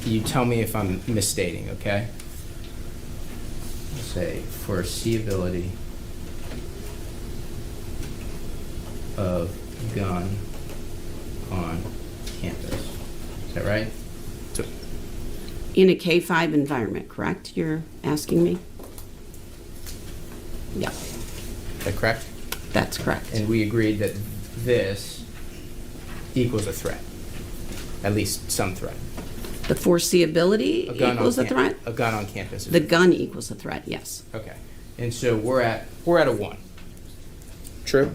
you tell me if I'm misstating, okay? Say foreseeability of gun on campus. Is that right? In a K-5 environment, correct? You're asking me? Yeah, Is that correct? that's correct. And we agreed that this equals a threat, at least some threat. The foreseeability equals a threat? A gun on campus. The gun equals a threat, yes. Okay, and so we're at a 1. True.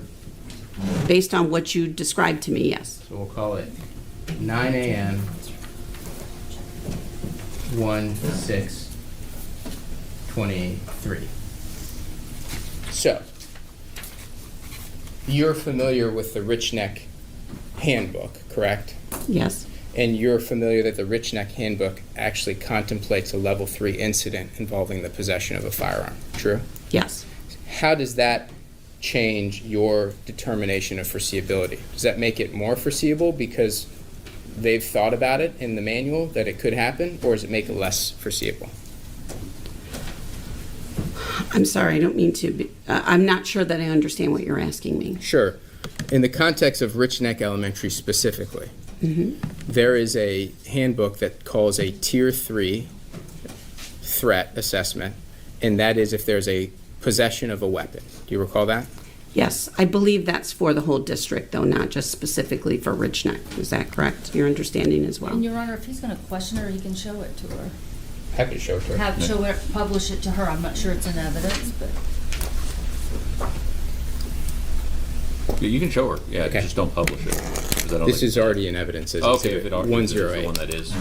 Based on what you described to me, yes. So we'll call it 9 a.m. 1/6/23. So you're familiar with the Richneck handbook, correct? Yes. And you're familiar that the Richneck handbook actually contemplates a level 3 incident involving the possession of a firearm, true? Yes. How does that change your determination of foreseeability? Does that make it more foreseeable because they've thought about it in the manual that it could happen, or does it make it less foreseeable? I'm sorry, I don't mean to be, I'm not sure that I understand what you're asking me. Sure. In the context of Richneck Elementary specifically, there is a handbook that calls a Tier 3 threat assessment, and that is if there's a possession of a weapon. Do you recall that? Yes, I believe that's for the whole district, though, not just specifically for Richneck. Is that correct? Your understanding as well? And Your Honor, if he's going to question her, he can show it to her. Happy to show it to her. Show it, publish it to her. I'm not sure it's in evidence, but. Yeah, you can show her, yeah, Okay. just don't publish it. 'cause I don't This think- is already in evidence as Okay, if exhibit it already is, this is the 108. one that is.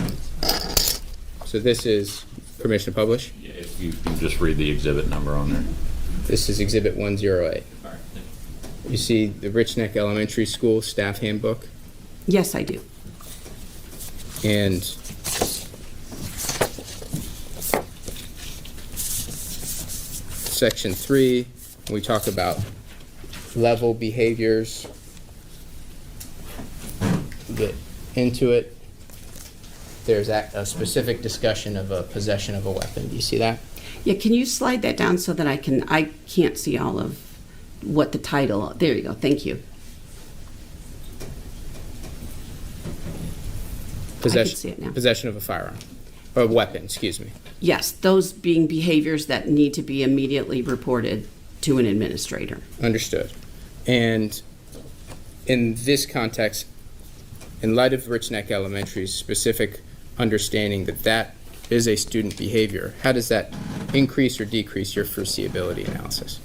So this is permission to publish. Yeah, if you can just read the exhibit number on there. This is exhibit 108. All right. You see the Richneck Elementary School staff handbook, Yes, I do. and section 3, we talk about level behaviors. Get into it. There's a specific discussion of a possession of a weapon. Do you see that? Yeah, can you slide that down so that I can't see all of what the title, there you go, thank you. see it now. Possession of a firearm, or a weapon, excuse me. Yes, those being behaviors that need to be immediately reported to an administrator. Understood. And in this context, in light of Richneck Elementary's specific understanding that that is a student behavior, how does that increase or decrease your foreseeability analysis?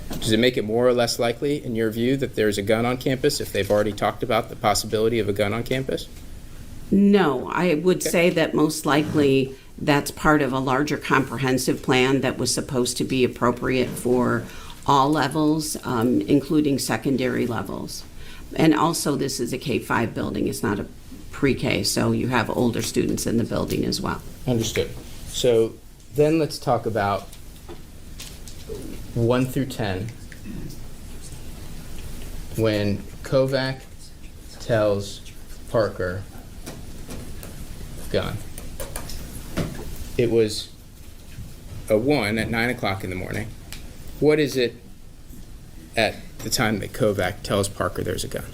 Does it make it more or less likely, in your view, that there's a gun on campus if they've already talked about the possibility of a gun on campus? No, I would Okay. say that most likely that's part of a larger comprehensive plan that was supposed to be appropriate for all levels, including secondary levels. And also, this is a K-5 building, it's not a pre-K, so you have older students in the building as well. Understood. So then let's talk about 1 through 10. When Kovac tells Parker, gun, it was a 1 at 9 o'clock in the morning. What is it at the time that Kovac tells Parker there's a gun?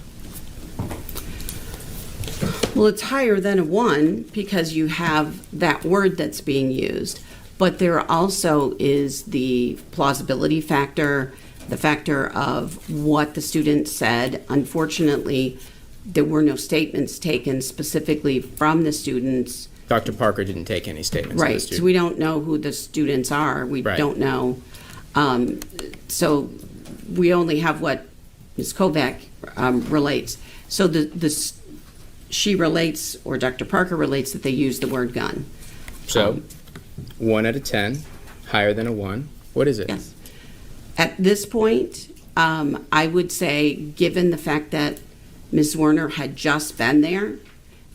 Well, it's higher than a 1 because you have that word that's being used. But there also is the plausibility factor, the factor of what the student said. Unfortunately, there were no statements taken specifically from the students. Dr. Parker didn't take any statements. of the Right, so student. we don't know who the students are. We Right. don't know. So we only have what Ms. Kovac relates. So she relates, or Dr. Parker relates, that they use the word gun. So 1 out of 10, higher than a 1. What is it? Yes. At this point, I would say, given the fact that Ms. Zwerner had just been there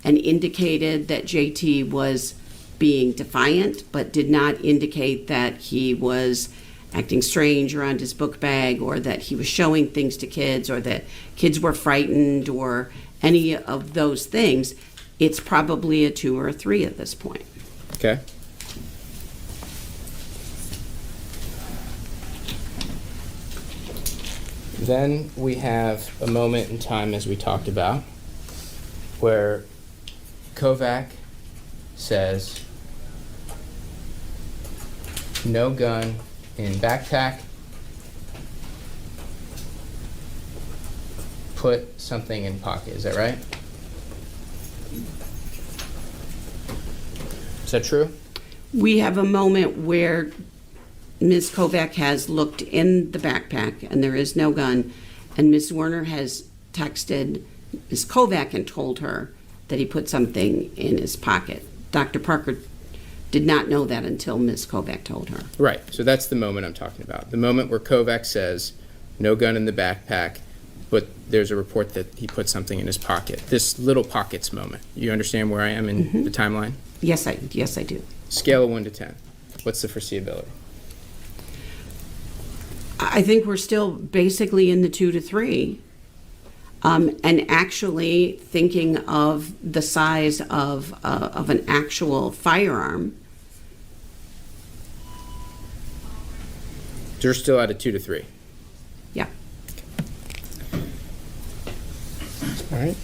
and indicated that JT was being defiant, but did not indicate that he was acting strange around his book bag, or that he was showing things to kids, or that kids were frightened, or any of those things, it's probably a 2 or a 3 at this point. Okay. Then we have a moment in time, as we talked about, where Kovac says, no gun in backpack, put something in pocket. Is that right? Is that true? We have a moment where Ms. Kovac has looked in the backpack and there is no gun, and Ms. Zwerner has texted Ms. Kovac and told her that he put something in his pocket. Dr. Parker did not know that until Ms. Kovac told her. Right. So that's the moment I'm talking about. The moment where Kovac says, no gun in the backpack, but there's a report that he put something in his pocket. This little pockets moment. You understand where I am in the timeline? Yes, I do. Scale of 1 to 10. What's the foreseeability? I think we're still basically in the 2 to 3. And actually thinking of the size of an actual firearm. You're still at a 2 to 3. Yeah. All right.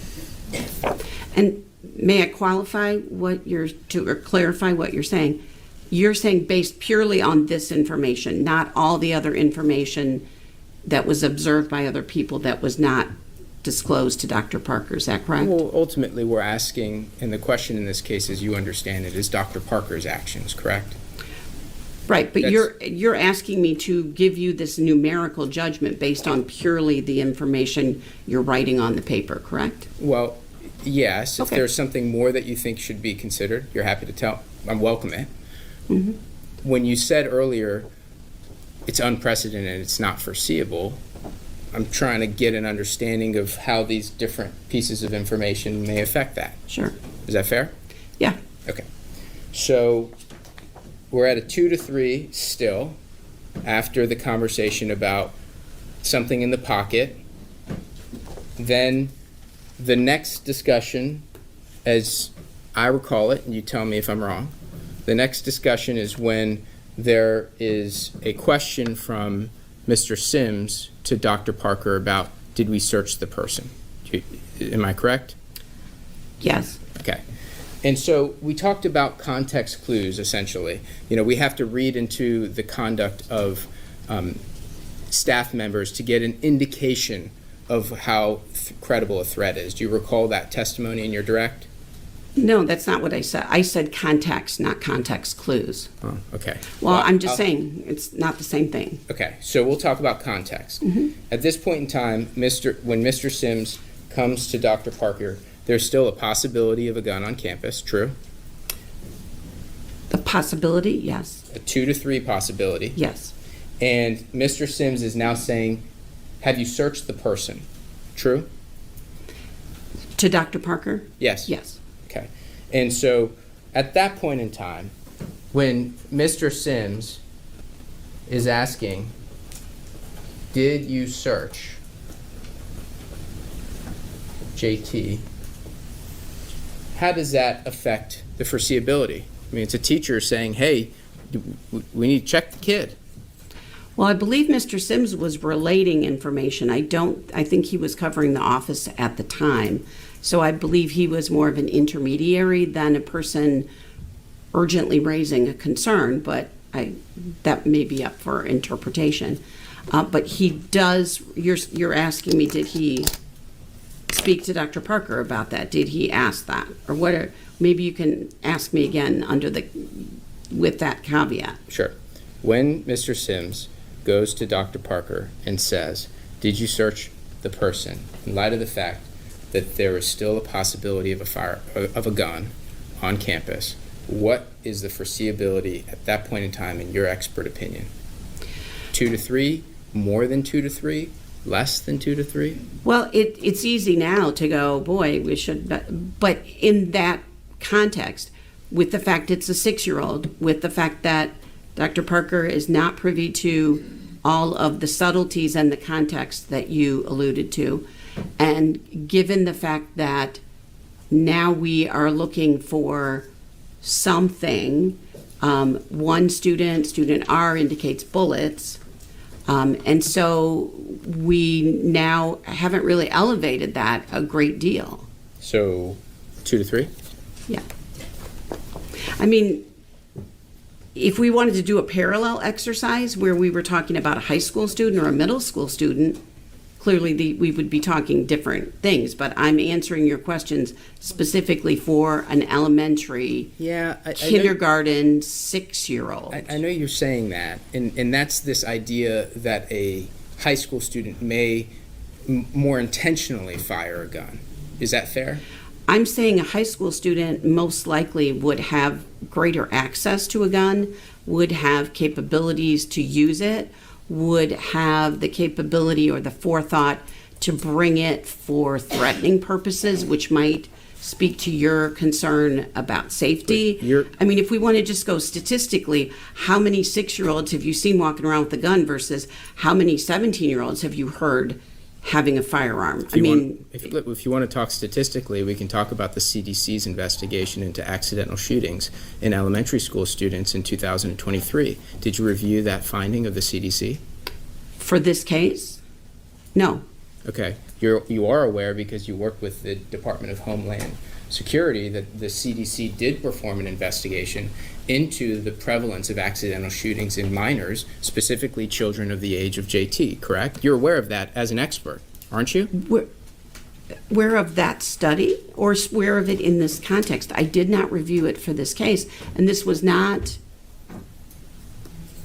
And may I qualify what or clarify what you're saying? You're saying based purely on this information, not all the other information that was observed by other people that was not disclosed to Dr. Parker. Is that correct? Well, ultimately, we're asking, and the question in this case, as you understand it, is Dr. Parker's actions, correct? Right, but That's- you're asking me to give you this numerical judgment based on purely the information you're writing on the paper, correct? Well, yes. If Okay. there's something more that you think should be considered, you're happy to tell. I'm welcome it. Mm-hmm. When you said earlier, it's unprecedented, it's not foreseeable, I'm trying to get an understanding of how these different pieces of information may affect that. Sure. Is that fair? Yeah. Okay. So we're at a 2 to 3 still after the conversation about something in the pocket. Then the next discussion, as I recall it, and you tell me if I'm wrong, the next discussion is when there is a question from Mr. Sims to Dr. Parker about, did we search the person? Am I correct? Yes. Okay. And so we talked about context clues, essentially. You know, we have to read into the conduct of staff members to get an indication of how credible a threat is. Do you recall that testimony in your direct? No, that's not what I said. I said context, not context clues. Oh, okay. Well, I'm just saying it's not the same thing. Okay, so we'll talk about context. At this point in time, when Mr. Sims comes to Dr. Parker, there's still a possibility of a gun on campus, true? The possibility, yes. A 2 to 3 possibility. Yes. And Mr. Sims is now saying, have you searched the person? True? To Dr. Parker? Yes. Yes. Okay. And so at that point in time, when Mr. Sims is asking, did you search JT, how does that affect the foreseeability? I mean, it's a teacher saying, hey, we need to check the kid. Well, I believe Mr. Sims was relating information. I think he was covering the office at the time. So I believe he was more of an intermediary than a person urgently raising a concern, but that may be up for interpretation. But he does, you're asking me, did he speak to Dr. Parker about that? Did he ask that? Or what? Maybe you can ask me again with that caveat. Sure. When Mr. Sims goes to Dr. Parker and says, did you search the person, in light of the fact that there is still a possibility of a gun on campus, what is the foreseeability at that point in time in your expert opinion? 2 to 3, more than 2 to 3, less than 2 to 3? Well, it's easy now to go, boy, we should, but in that context, with the fact it's a 6-year-old, with the fact that Dr. Parker is not privy to all of the subtleties and the context that you alluded to, and given the fact that now we are looking for something, one student R indicates bullets, and so we now haven't really elevated that a great deal. So 2 to 3? Yeah. I mean, if we wanted to do a parallel exercise where we were talking about a high school student or a middle school student, clearly we would be talking different things, but I'm answering your questions specifically for an elementary, kindergarten, 6-year-old. I know you're saying that, and that's this idea that a high school student may more intentionally fire a gun. Is that fair? I'm saying a high school student most likely would have greater access to a gun, would have capabilities to use it, would have the capability or the forethought to bring it for threatening purposes, which might speak to your concern about safety. I mean, if we want to just go statistically, how many 6-year-olds have you seen walking around with a gun versus how many 17-year-olds have you heard having a firearm? If you want to talk statistically, we can talk about the CDC's investigation into accidental shootings in elementary school students in 2023. Did you review that finding of the CDC? For this case? No. Okay. You are aware, because you work with the Department of Homeland Security, that the CDC did perform an investigation into the prevalence of accidental shootings in minors, specifically children of the age of JT, correct? You're aware of that as an expert, aren't you? Aware of that study, or aware of it in this context? I did not review it for this case, and this was not...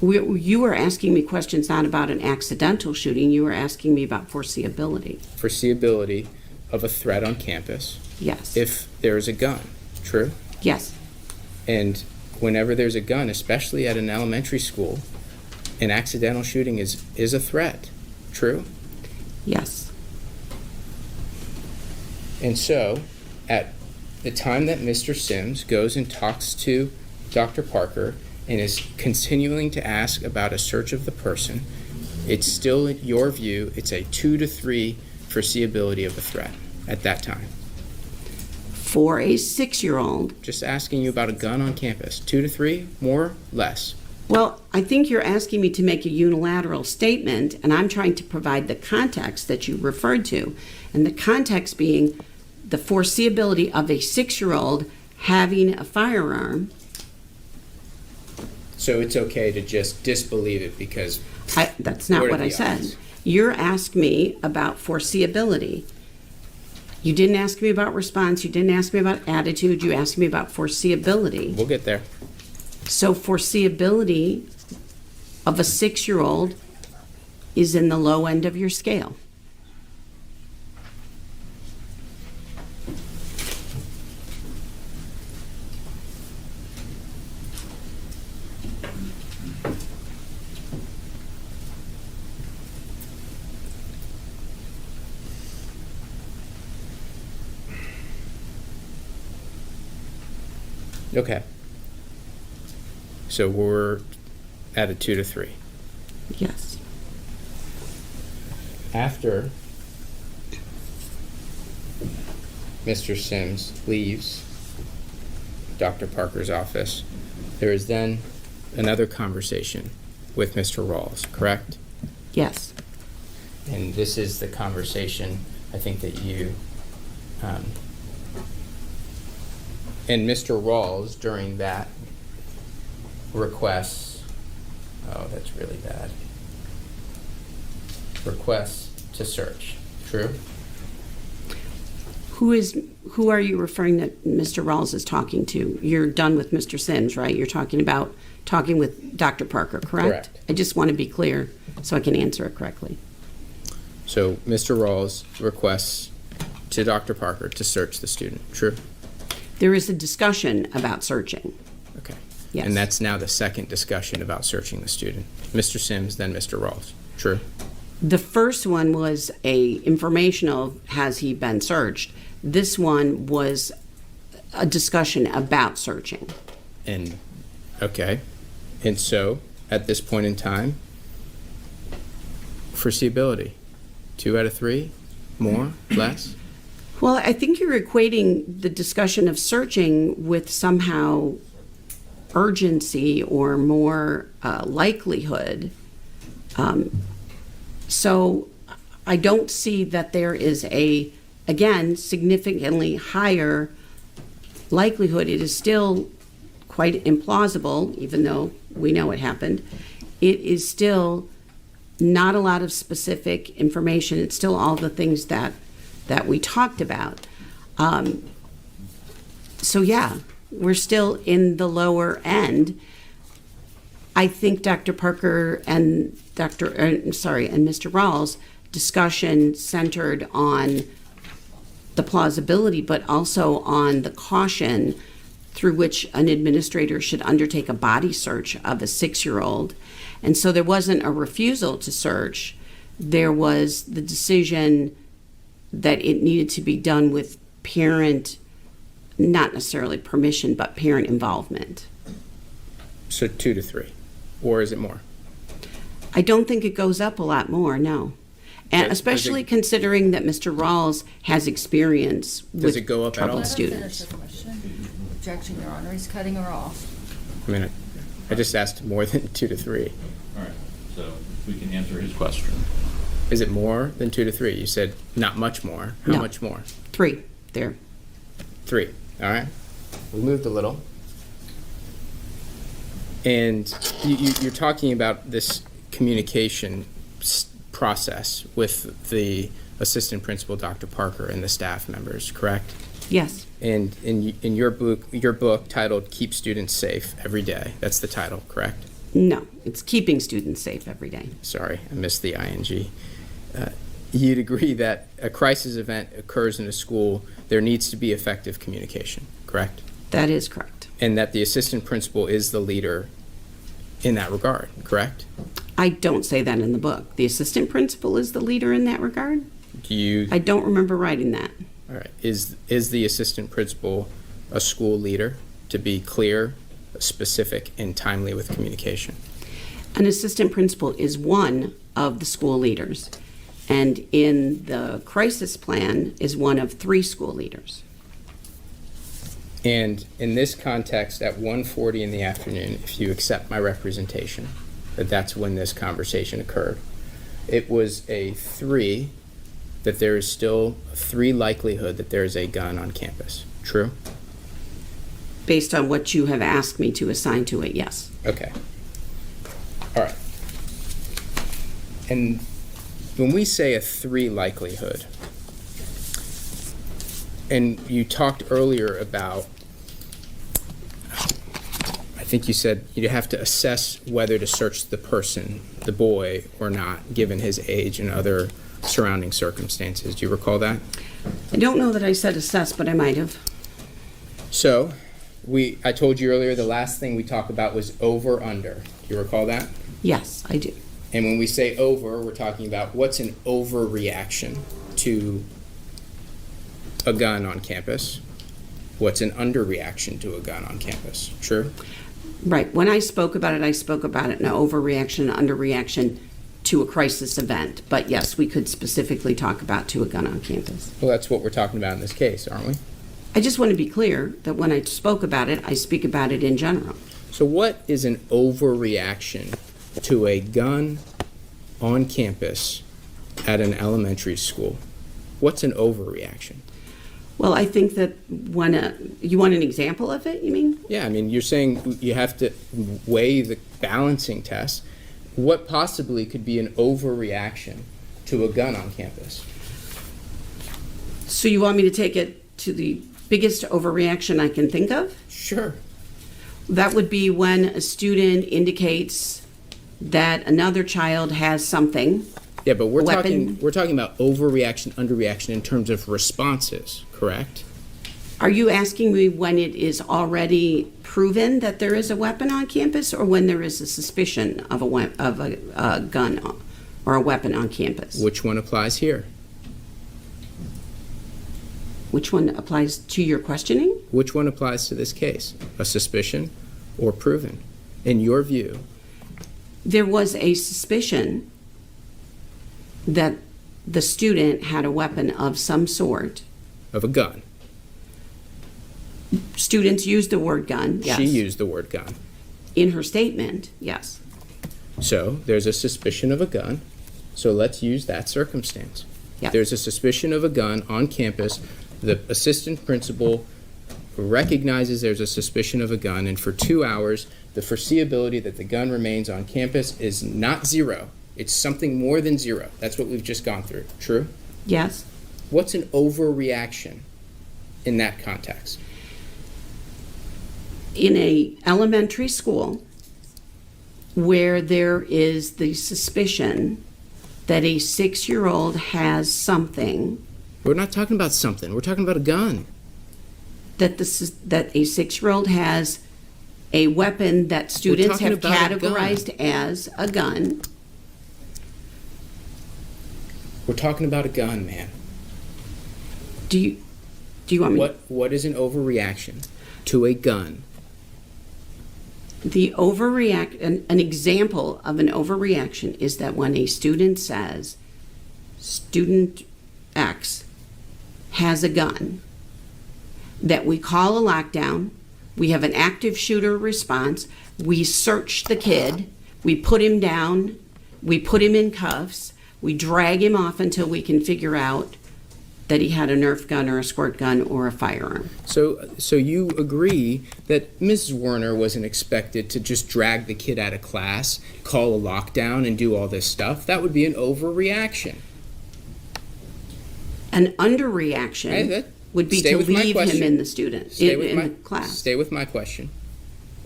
You were asking me questions not about an accidental shooting. You were asking me about foreseeability. Foreseeability of a threat on campus. Yes. If there is a gun, true? Yes. And whenever there's a gun, especially at an elementary school, an accidental shooting is a threat, true? Yes. And so, at the time that Mr. Sims goes and talks to Dr. Parker and is continuing to ask about a search of the person, it's still, in your view, it's a 2 to 3 foreseeability of a threat at that time. For a 6-year-old. Just asking you about a gun on campus. 2 to 3, more, less? Well, I think you're asking me to make a unilateral statement, and I'm trying to provide the context that you referred to. And the context being the foreseeability of a 6-year-old having a firearm. So it's okay to just disbelieve it because... That's not what I said. You're asking me about foreseeability. You didn't ask me about response. You didn't ask me about attitude. You asked me about foreseeability. We'll get there. So foreseeability of a 6-year-old is in the low end of your scale. Okay. So we're at a 2 to 3. Yes. After Mr. Sims leaves Dr. Parker's office, there is then another conversation with Mr. Rawls, correct? Yes. And this is the conversation I think that you and Mr. Rawls during that requests, oh, that's really bad, requests to search, true? Who are you referring that Mr. Rawls is talking to? You're done with Mr. Sims, right? You're talking with Dr. Parker, correct? Correct. I just want to be clear so I can answer it correctly. So Mr. Rawls requests to Dr. Parker to search the student, true? There is a discussion about searching. Okay. Yes. And that's now the second discussion about searching the student. Mr. Sims, then Mr. Rawls, true? The first one was a informational, has he been searched? This one was a discussion about searching. And, okay. And so, at this point in time, foreseeability, 2 out of 3, more, less? Well, I think you're equating the discussion of searching with somehow urgency or more likelihood. So I don't see that there is a, again, significantly higher likelihood. It is still quite implausible, even though we know it happened. It is still not a lot of specific information. It's still all the things that we talked about. So yeah, we're still in the lower end. I think Dr. Parker and Mr. Rawls' discussion centered on the plausibility, but also on the caution through which an administrator should undertake a body search of a 6-year-old. And so there wasn't a refusal to search. There was the decision that it needed to be done with parent, not necessarily permission, but parent involvement. So 2 to 3, or is it more? I don't think it goes up a lot more, no. And especially considering that Mr. Rawls has experience with it go up at all? troubled Let Let him students. finish the question. Objection, Your Honor. He's cutting her off. I mean, I just asked more than 2 to 3. All right, so we can answer his question. Is it more than 2 to 3? You said not much more. How No. much more? 3, there. 3. All right. We moved a little. And you're talking about this communication process with the assistant principal, Dr. Parker, and the staff members, correct? Yes. And in your book titled "Keep Students Safe Every Day," that's the title, correct? No, it's keeping students safe every day. Sorry, I missed the ing. You'd agree that a crisis event occurs in a school, there needs to be effective communication, correct? That is correct. And that the assistant principal is the leader in that regard, correct? I don't say that in the book. The assistant principal is the leader in that regard? Do you? I don't remember writing that. All right. Is the assistant principal a school leader, to be clear, specific, and timely with communication? An assistant principal is one of the school leaders, and in the crisis plan is one of 3 school leaders. And in this context, at 1:40 in the afternoon, if you accept my representation, that's when this conversation occurred. It was a 3, that there is still a 3 likelihood that there is a gun on campus. True? Based on what you have asked me to assign to it, yes. Okay. All right. And when we say a 3 likelihood, and you talked earlier about, I think you said you have to assess whether to search the person, the boy, or not, given his age and other surrounding circumstances. Do you recall that? I don't know that I said assess, but I might have. So, I told you earlier the last thing we talked about was over, under. Do you recall that? Yes, I do. And when we say over, we're talking about what's an overreaction to a gun on campus? What's an underreaction to a gun on campus? True? Right. When I spoke about it in an overreaction, underreaction to a crisis event. But yes, we could specifically talk about to a gun on campus. Well, that's what we're talking about in this case, aren't we? I just want to be clear that when I spoke about it, I speak about it in general. So what is an overreaction to a gun on campus at an elementary school? What's an overreaction? Well, I think that you want an example of it, you mean? Yeah, I mean, you're saying you have to weigh the balancing test. What possibly could be an overreaction to a gun on campus? So you want me to take it to the biggest overreaction I can think of? Sure. That would be when a student indicates that another child has something. Yeah, but we're Weapon. talking about overreaction, underreaction in terms of responses, correct? Are you asking me when it is already proven that there is a weapon on campus, or when there is a suspicion of a gun or a weapon on campus? Which one applies here? Which one applies to your questioning? Which one applies to this case? A suspicion or proven? In your view, There was a suspicion that the student had a weapon of some sort. of a gun. Students used the word gun, yes. She used the word gun. In her statement, yes. So there's a suspicion of a gun. So let's use that circumstance. Yeah. There's a suspicion of a gun on campus. The assistant principal recognizes there's a suspicion of a gun, and for 2 hours, the foreseeability that the gun remains on campus is not 0. It's something more than 0. That's what we've just gone through. True? Yes. What's an overreaction in that context? In a elementary school where there is the suspicion that a 6-year-old has something, We're not talking about something. We're talking about a gun. that a 6-year-old has a weapon that students talking have about a gun. categorized as a gun. We're talking about a gun, man. Do you want me? What is an overreaction to a gun? The an example of an overreaction is that when a student says, student X has a gun, that we call a lockdown, we have an active shooter response, we search the kid, we put him down, we put him in cuffs, we drag him off until we can figure out that he had a Nerf gun or a squirt gun or a firearm. So you agree that Ms. Zwerner wasn't expected to just drag the kid out of class, call a lockdown, and do all this stuff? That would be an overreaction. An underreaction Hey, would be stay to with my leave him question. in the the class. Stay with my question.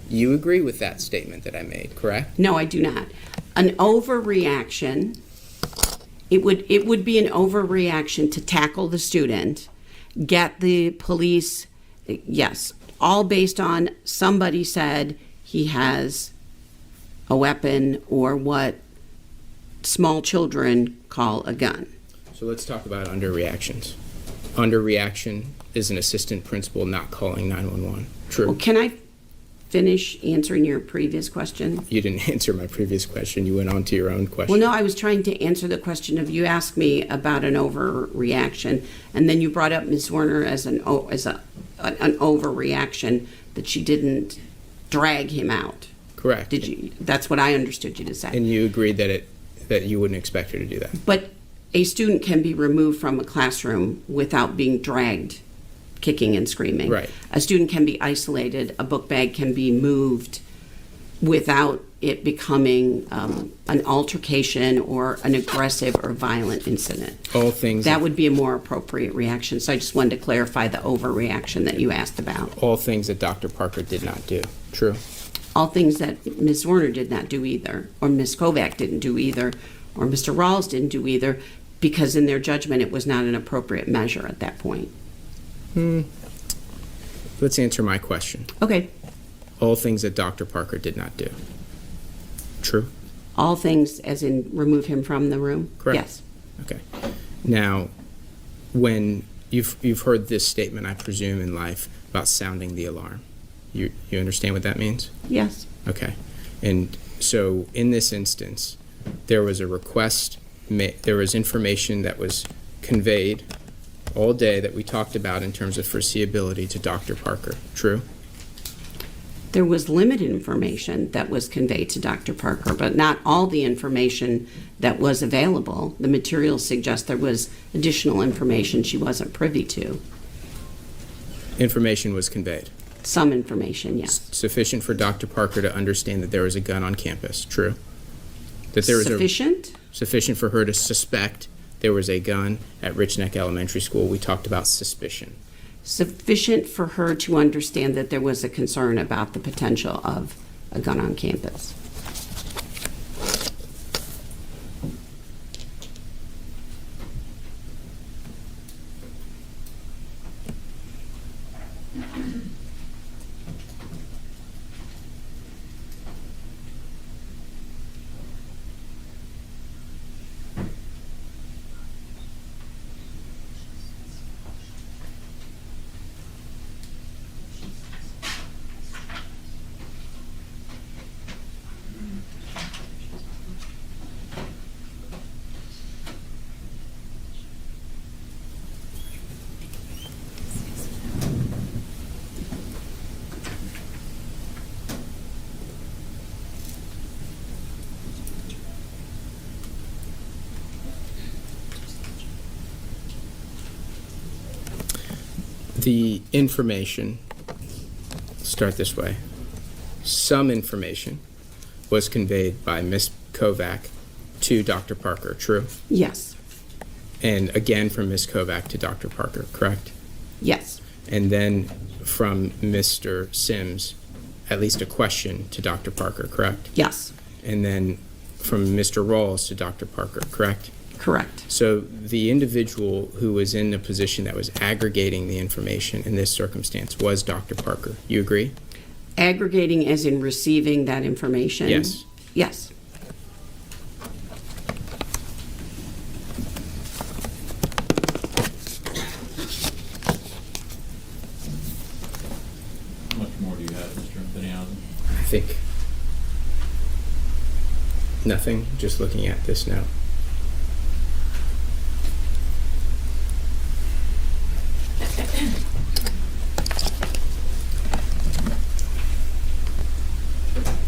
You agree with that statement that I made, correct? No, I do not. An overreaction, it would be an overreaction to tackle the student, get the police, yes, all based on somebody said he has a weapon or what small children call a gun. So let's talk about underreactions. Underreaction is an assistant principal not calling 911. True. Well, can I finish answering your previous question? You didn't answer my previous question. You went on to your own question. Well, no, I was trying to answer the question of you asked me about an overreaction, and then you brought up Ms. Zwerner as an overreaction that she didn't drag him out. Correct. Did you? That's what I understood you to say. And you agreed that you wouldn't expect her to do that. But a student can be removed from a classroom without being dragged, kicking and screaming. Right. A student can be isolated. A book bag can be moved without it becoming an altercation or an aggressive or violent incident. All things That would be a more appropriate reaction. So I just wanted to clarify the overreaction that you asked about. all things that Dr. Parker did not do. True. All things that Ms. Zwerner did not do either, or Ms. Kovac didn't do either, or Mr. Rawls didn't do either, because in their judgment it was not an appropriate measure at that point. Let's answer my question. Okay. All things that Dr. Parker did not do. True? All things, as in remove him from the room? Correct. Yes. Okay. Now, when you've heard this statement, I presume, in life about sounding the alarm. You understand what that means? Yes. Okay. And so in this instance, there was a request, there was information that was conveyed all day that we talked about in terms of foreseeability to Dr. Parker. True? There was limited information that was conveyed to Dr. Parker, but not all the information that was available. The materials suggest there was additional information she wasn't privy to. Information was conveyed. Some information, yes. Sufficient for Dr. Parker to understand that there was a gun on campus. True? That there was Sufficient? Sufficient for her to suspect there was a gun at Richneck Elementary School. We talked about suspicion. Sufficient for her to understand that there was a concern about the potential of a gun on campus. The information, start this way, some information was conveyed by Ms. Kovac to Dr. Parker, true? Yes. And again from Ms. Kovac to Dr. Parker, correct? Yes. And then from Mr. Sims, at least a question to Dr. Parker, correct? Yes. And then from Mr. Rawls to Dr. Parker, correct? Correct. So the individual who was in the position that was aggregating the information in this circumstance was Dr. Parker. You agree? Aggregating as in receiving that information? Yes. Yes. How much more do you have, Mr. Benioff? I think nothing, just looking at this now.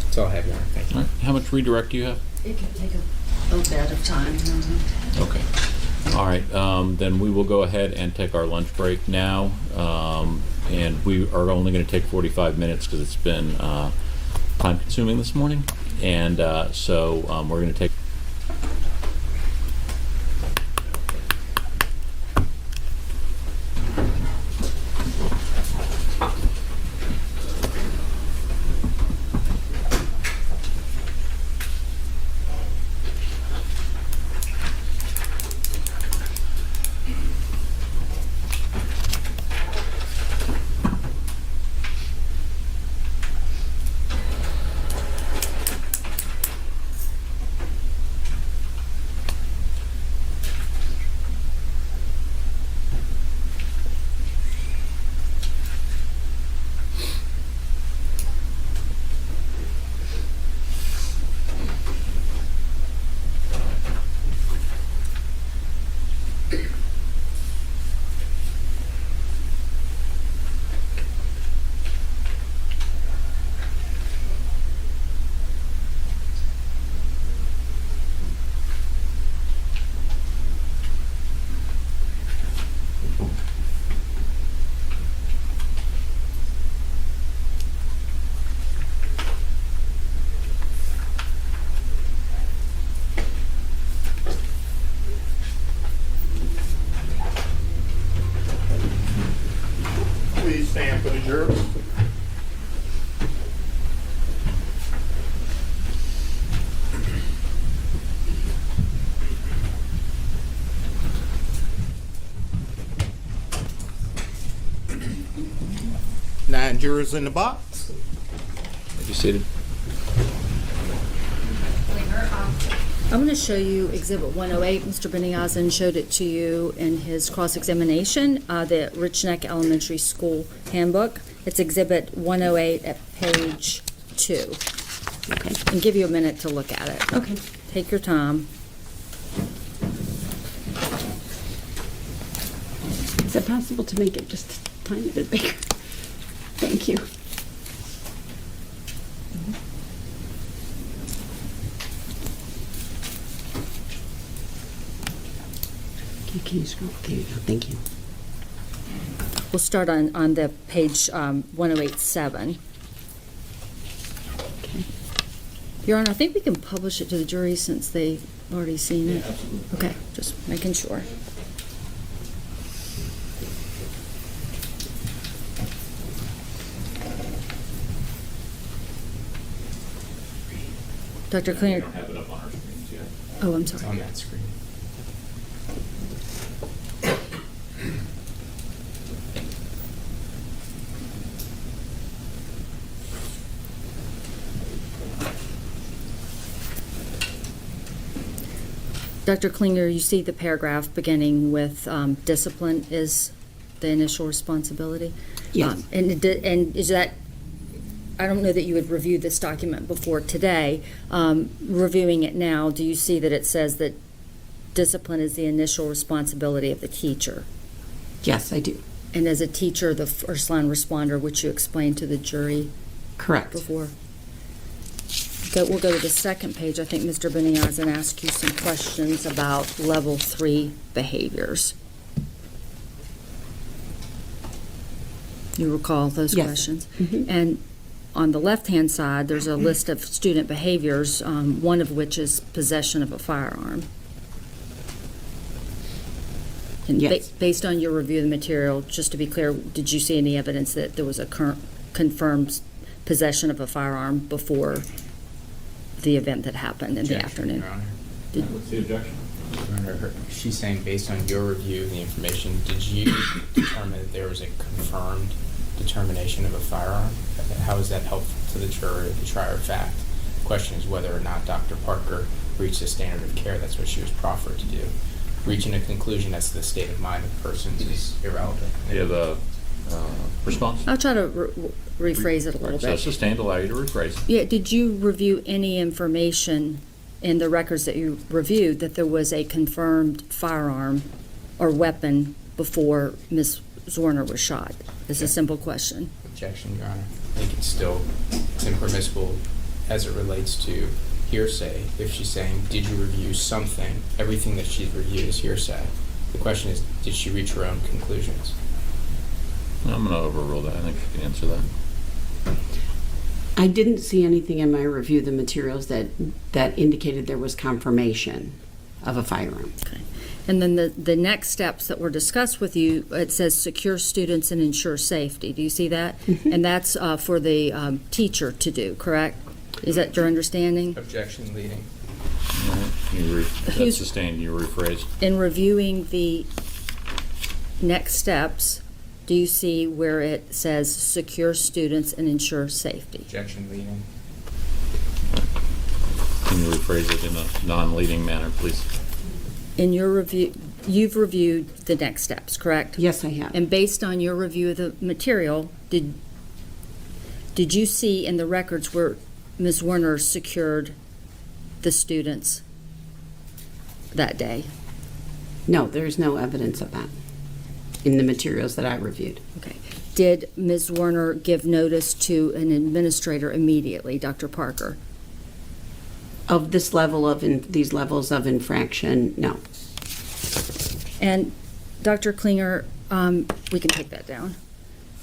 That's all I have, Your Honor. Thank you. All right. How much redirect do you have? It can take a bit of time. Okay. All right. Then we will go ahead and take our lunch break now. And we are only going to take 45 minutes because it's been time consuming this morning. And so we're going to take For the jurors. Nine jurors in the box. Be seated. I'm going to show you Exhibit 108. Mr. Beniozen showed it to you in his cross-examination, the Richneck Elementary School handbook. It's Exhibit 108 at page 2. Okay. And give you a minute to look at it. Okay. Take your time. Is it possible to make it just a tiny bit bigger? Thank you. Can you scroll? There you go. Thank you. We'll start on the page 1087. Okay. Your Honor, I think we can publish it to the jury since they've already seen it. Absolutely. Okay, just making sure. Dr. We Klinger. don't have it up on our screens yet. Oh, I'm It's on sorry. that screen. Dr. Klinger, you see the paragraph beginning with discipline is the initial responsibility? Yes. And is that, I don't know that you had reviewed this document before today. Reviewing it now, do you see that it says that discipline is the initial responsibility of the teacher? Yes, I do. And as a teacher, the first line responder, which you explained to the jury Correct. before? We'll go to the second page. I think Mr. Beniozen asked you some questions about level 3 behaviors. You recall those Yes. questions? Mhm. And on the left-hand side, there's a list of student behaviors, one of which is possession of a firearm. And Yes. based on your review of the material, just to be clear, did you see any evidence that there was a confirmed possession of a firearm before the event that happened in the Objection, afternoon? Your Honor. What's the objection? Your Honor, she's saying based on your review of the information, did you determine that there was a confirmed determination of a firearm? How is that helpful to the jury, the trier of fact? The question is whether or not Dr. Parker reached the standard of care. That's what she was proffered to do. Reaching a conclusion as to the state of mind of persons is irrelevant. Do you have a response? I'll try to rephrase it a little So bit. sustained, allow you to rephrase. Yeah, did you review any information in the records that you reviewed that there was a confirmed firearm or weapon before Ms. Zwerner was shot? It's a simple question. Objection, Your Honor. I think it's impermissible as it relates to hearsay. If she's saying, did you review something? Everything that she's reviewed is hearsay. The question is, did she reach her own conclusions? I'm going to overrule that. I think you can answer that. I didn't see anything in my review of the materials that indicated there was confirmation of a firearm. Okay. And then the next steps that were discussed with you, it says secure students and ensure safety. Do you see that? Mm-hmm. And that's for the teacher to do, correct? Is that your understanding? Objection leading. All right. That's Who's- sustained. You rephrase. In reviewing the next steps, do you see where it says secure students and ensure safety? Objection leading. Can you rephrase it in a non-leading manner, please? In your review, you've reviewed the next steps, correct? Yes, I have. And based on your review of the material, did you see in the records where Ms. Werner secured the students that day? No, there's no evidence of that in the materials that I reviewed. Okay. Did Ms. Werner give notice to an administrator immediately, Dr. Parker? Of this level of these levels of infraction, no. And Dr. Klinger, we can take that down.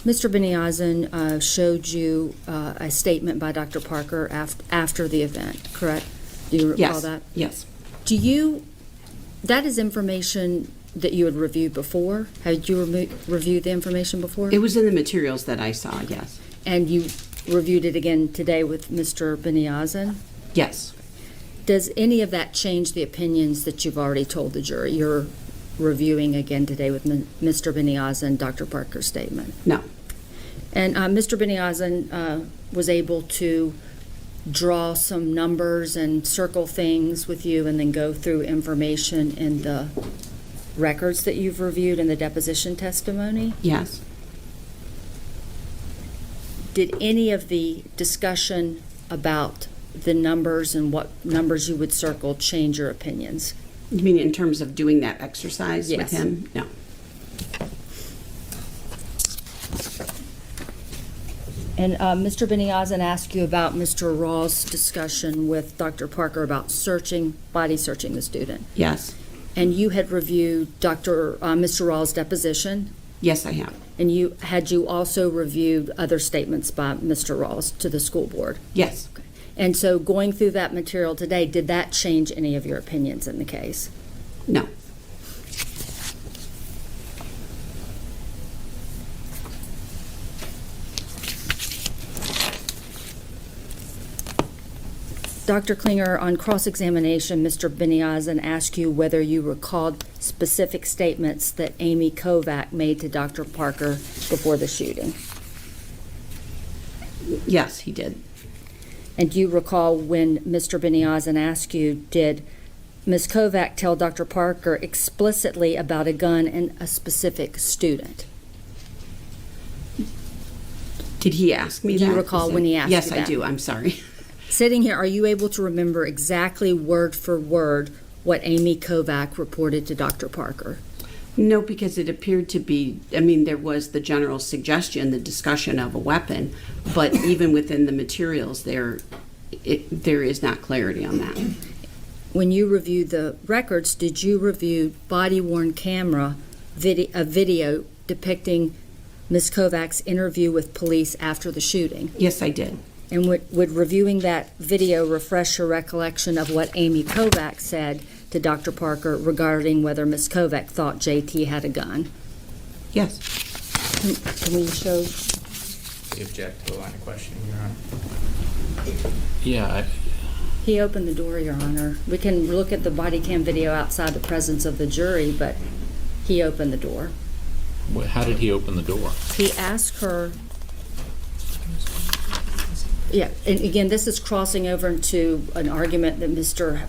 Mr. Beniozen showed you a statement by Dr. Parker after the event, correct? Do you recall Yes. that? Yes. That is information that you had reviewed before? Had you reviewed the information before? It was in the materials that I saw, yes. And you reviewed it again today with Mr. Beniazin? Yes. Does any of that change the opinions that you've already told the jury? You're reviewing again today with Mr. Beniazin, Dr. Parker's statement. No. And Mr. Beniazin was able to draw some numbers and circle things with you and then go through information in the records that you've reviewed in the deposition testimony? Yes. Did any of the discussion about the numbers and what numbers you would circle change your opinions? You mean in terms of doing that exercise with Yes. him? No. And Mr. Beniazin asked you about Mr. Rawls' discussion with Dr. Parker about body searching the student. Yes. And you had reviewed Mr. Rawls' deposition, Yes, I have. and you also reviewed other statements by Mr. Rawls to the school board. Yes. And so going through that material today, did that change any of your opinions in the case? No. Dr. Klinger, on cross-examination, Mr. Beniazin asked you whether you recalled specific statements that Amy Kovac made to Dr. Parker before the shooting. Yes, he did. And do you recall when Mr. Beniazin asked you, did Ms. Kovac tell Dr. Parker explicitly about a gun and a specific student? Did he ask me that? Do you recall when he asked you Yes, that? I do. I'm sorry. Sitting here, are you able to remember exactly word for word what Amy Kovac reported to Dr. Parker? No, because it appeared to be, there was the general suggestion, the discussion of a weapon, but even within the materials there is not clarity on that. When you reviewed the records, did you review body-worn camera video depicting Ms. Kovac's interview with police after the shooting? Yes, I did. And would reviewing that video refresh your recollection of what Amy Kovac said to Dr. Parker regarding whether Ms. Kovac thought JT had a gun? Yes. Can we show? We object to a line of questioning, Your Honor. Yeah, He opened the door, Your Honor. We can look at the body cam video outside the presence of the jury, but he opened the door. how did he open the door? He asked her. Yeah, and again, this is crossing over into an argument that Mr.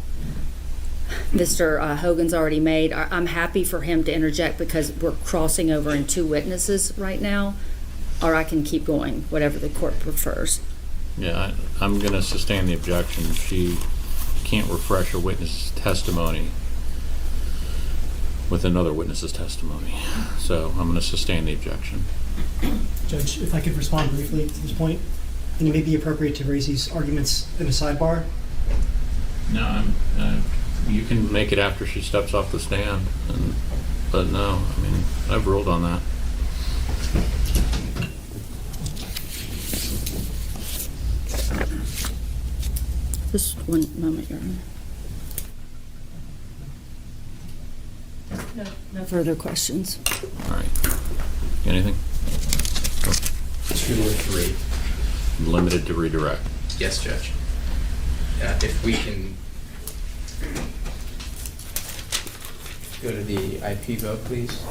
Hogan's already made. I'm happy for him to interject because we're crossing over in two witnesses right now, or I can keep going, whatever the court prefers. Yeah, I'm going to sustain the objection. She can't refresh a witness's testimony with another witness's testimony. So I'm going to sustain the objection. Judge, if I could respond briefly to this point, and it may be appropriate to raise these arguments in a sidebar. No, you can make it after she steps off the stand, but no, I've ruled on that. Just one moment, Your Honor. No further questions. All right. Anything? 2 or 3. Limited to redirect. Yes, Judge. If we can go to the IP vote, please.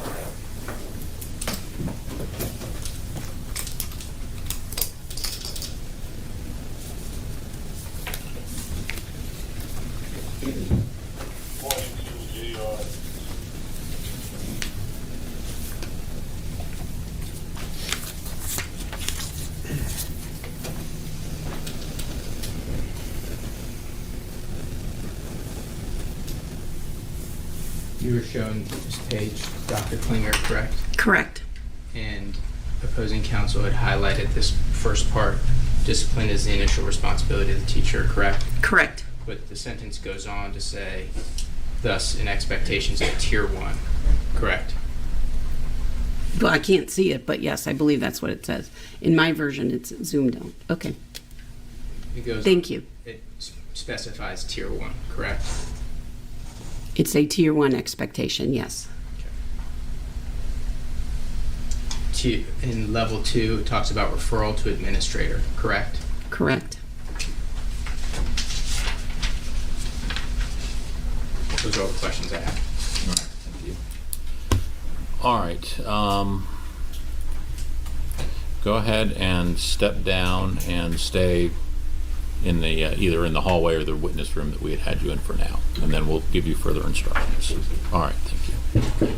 You were shown this page, Dr. Klinger, correct? Correct. And opposing counsel had highlighted this first part, discipline is the initial responsibility of the teacher, correct? Correct. But the sentence goes on to say, thus, in expectations of Tier 1, correct? Well, I can't see it, but yes, I believe that's what it says. In my version, it's zoomed out. Okay. It goes Thank on, you. It specifies Tier 1, correct? It's a Tier 1 expectation, yes. Okay. in level 2, it talks about referral to administrator, correct? Correct. Those are all the questions I have. Thank you. All right. Go ahead and step down and stay in the either in the hallway or the witness room that we had you in for now, and then we'll give you further instructions. All right. Thank you.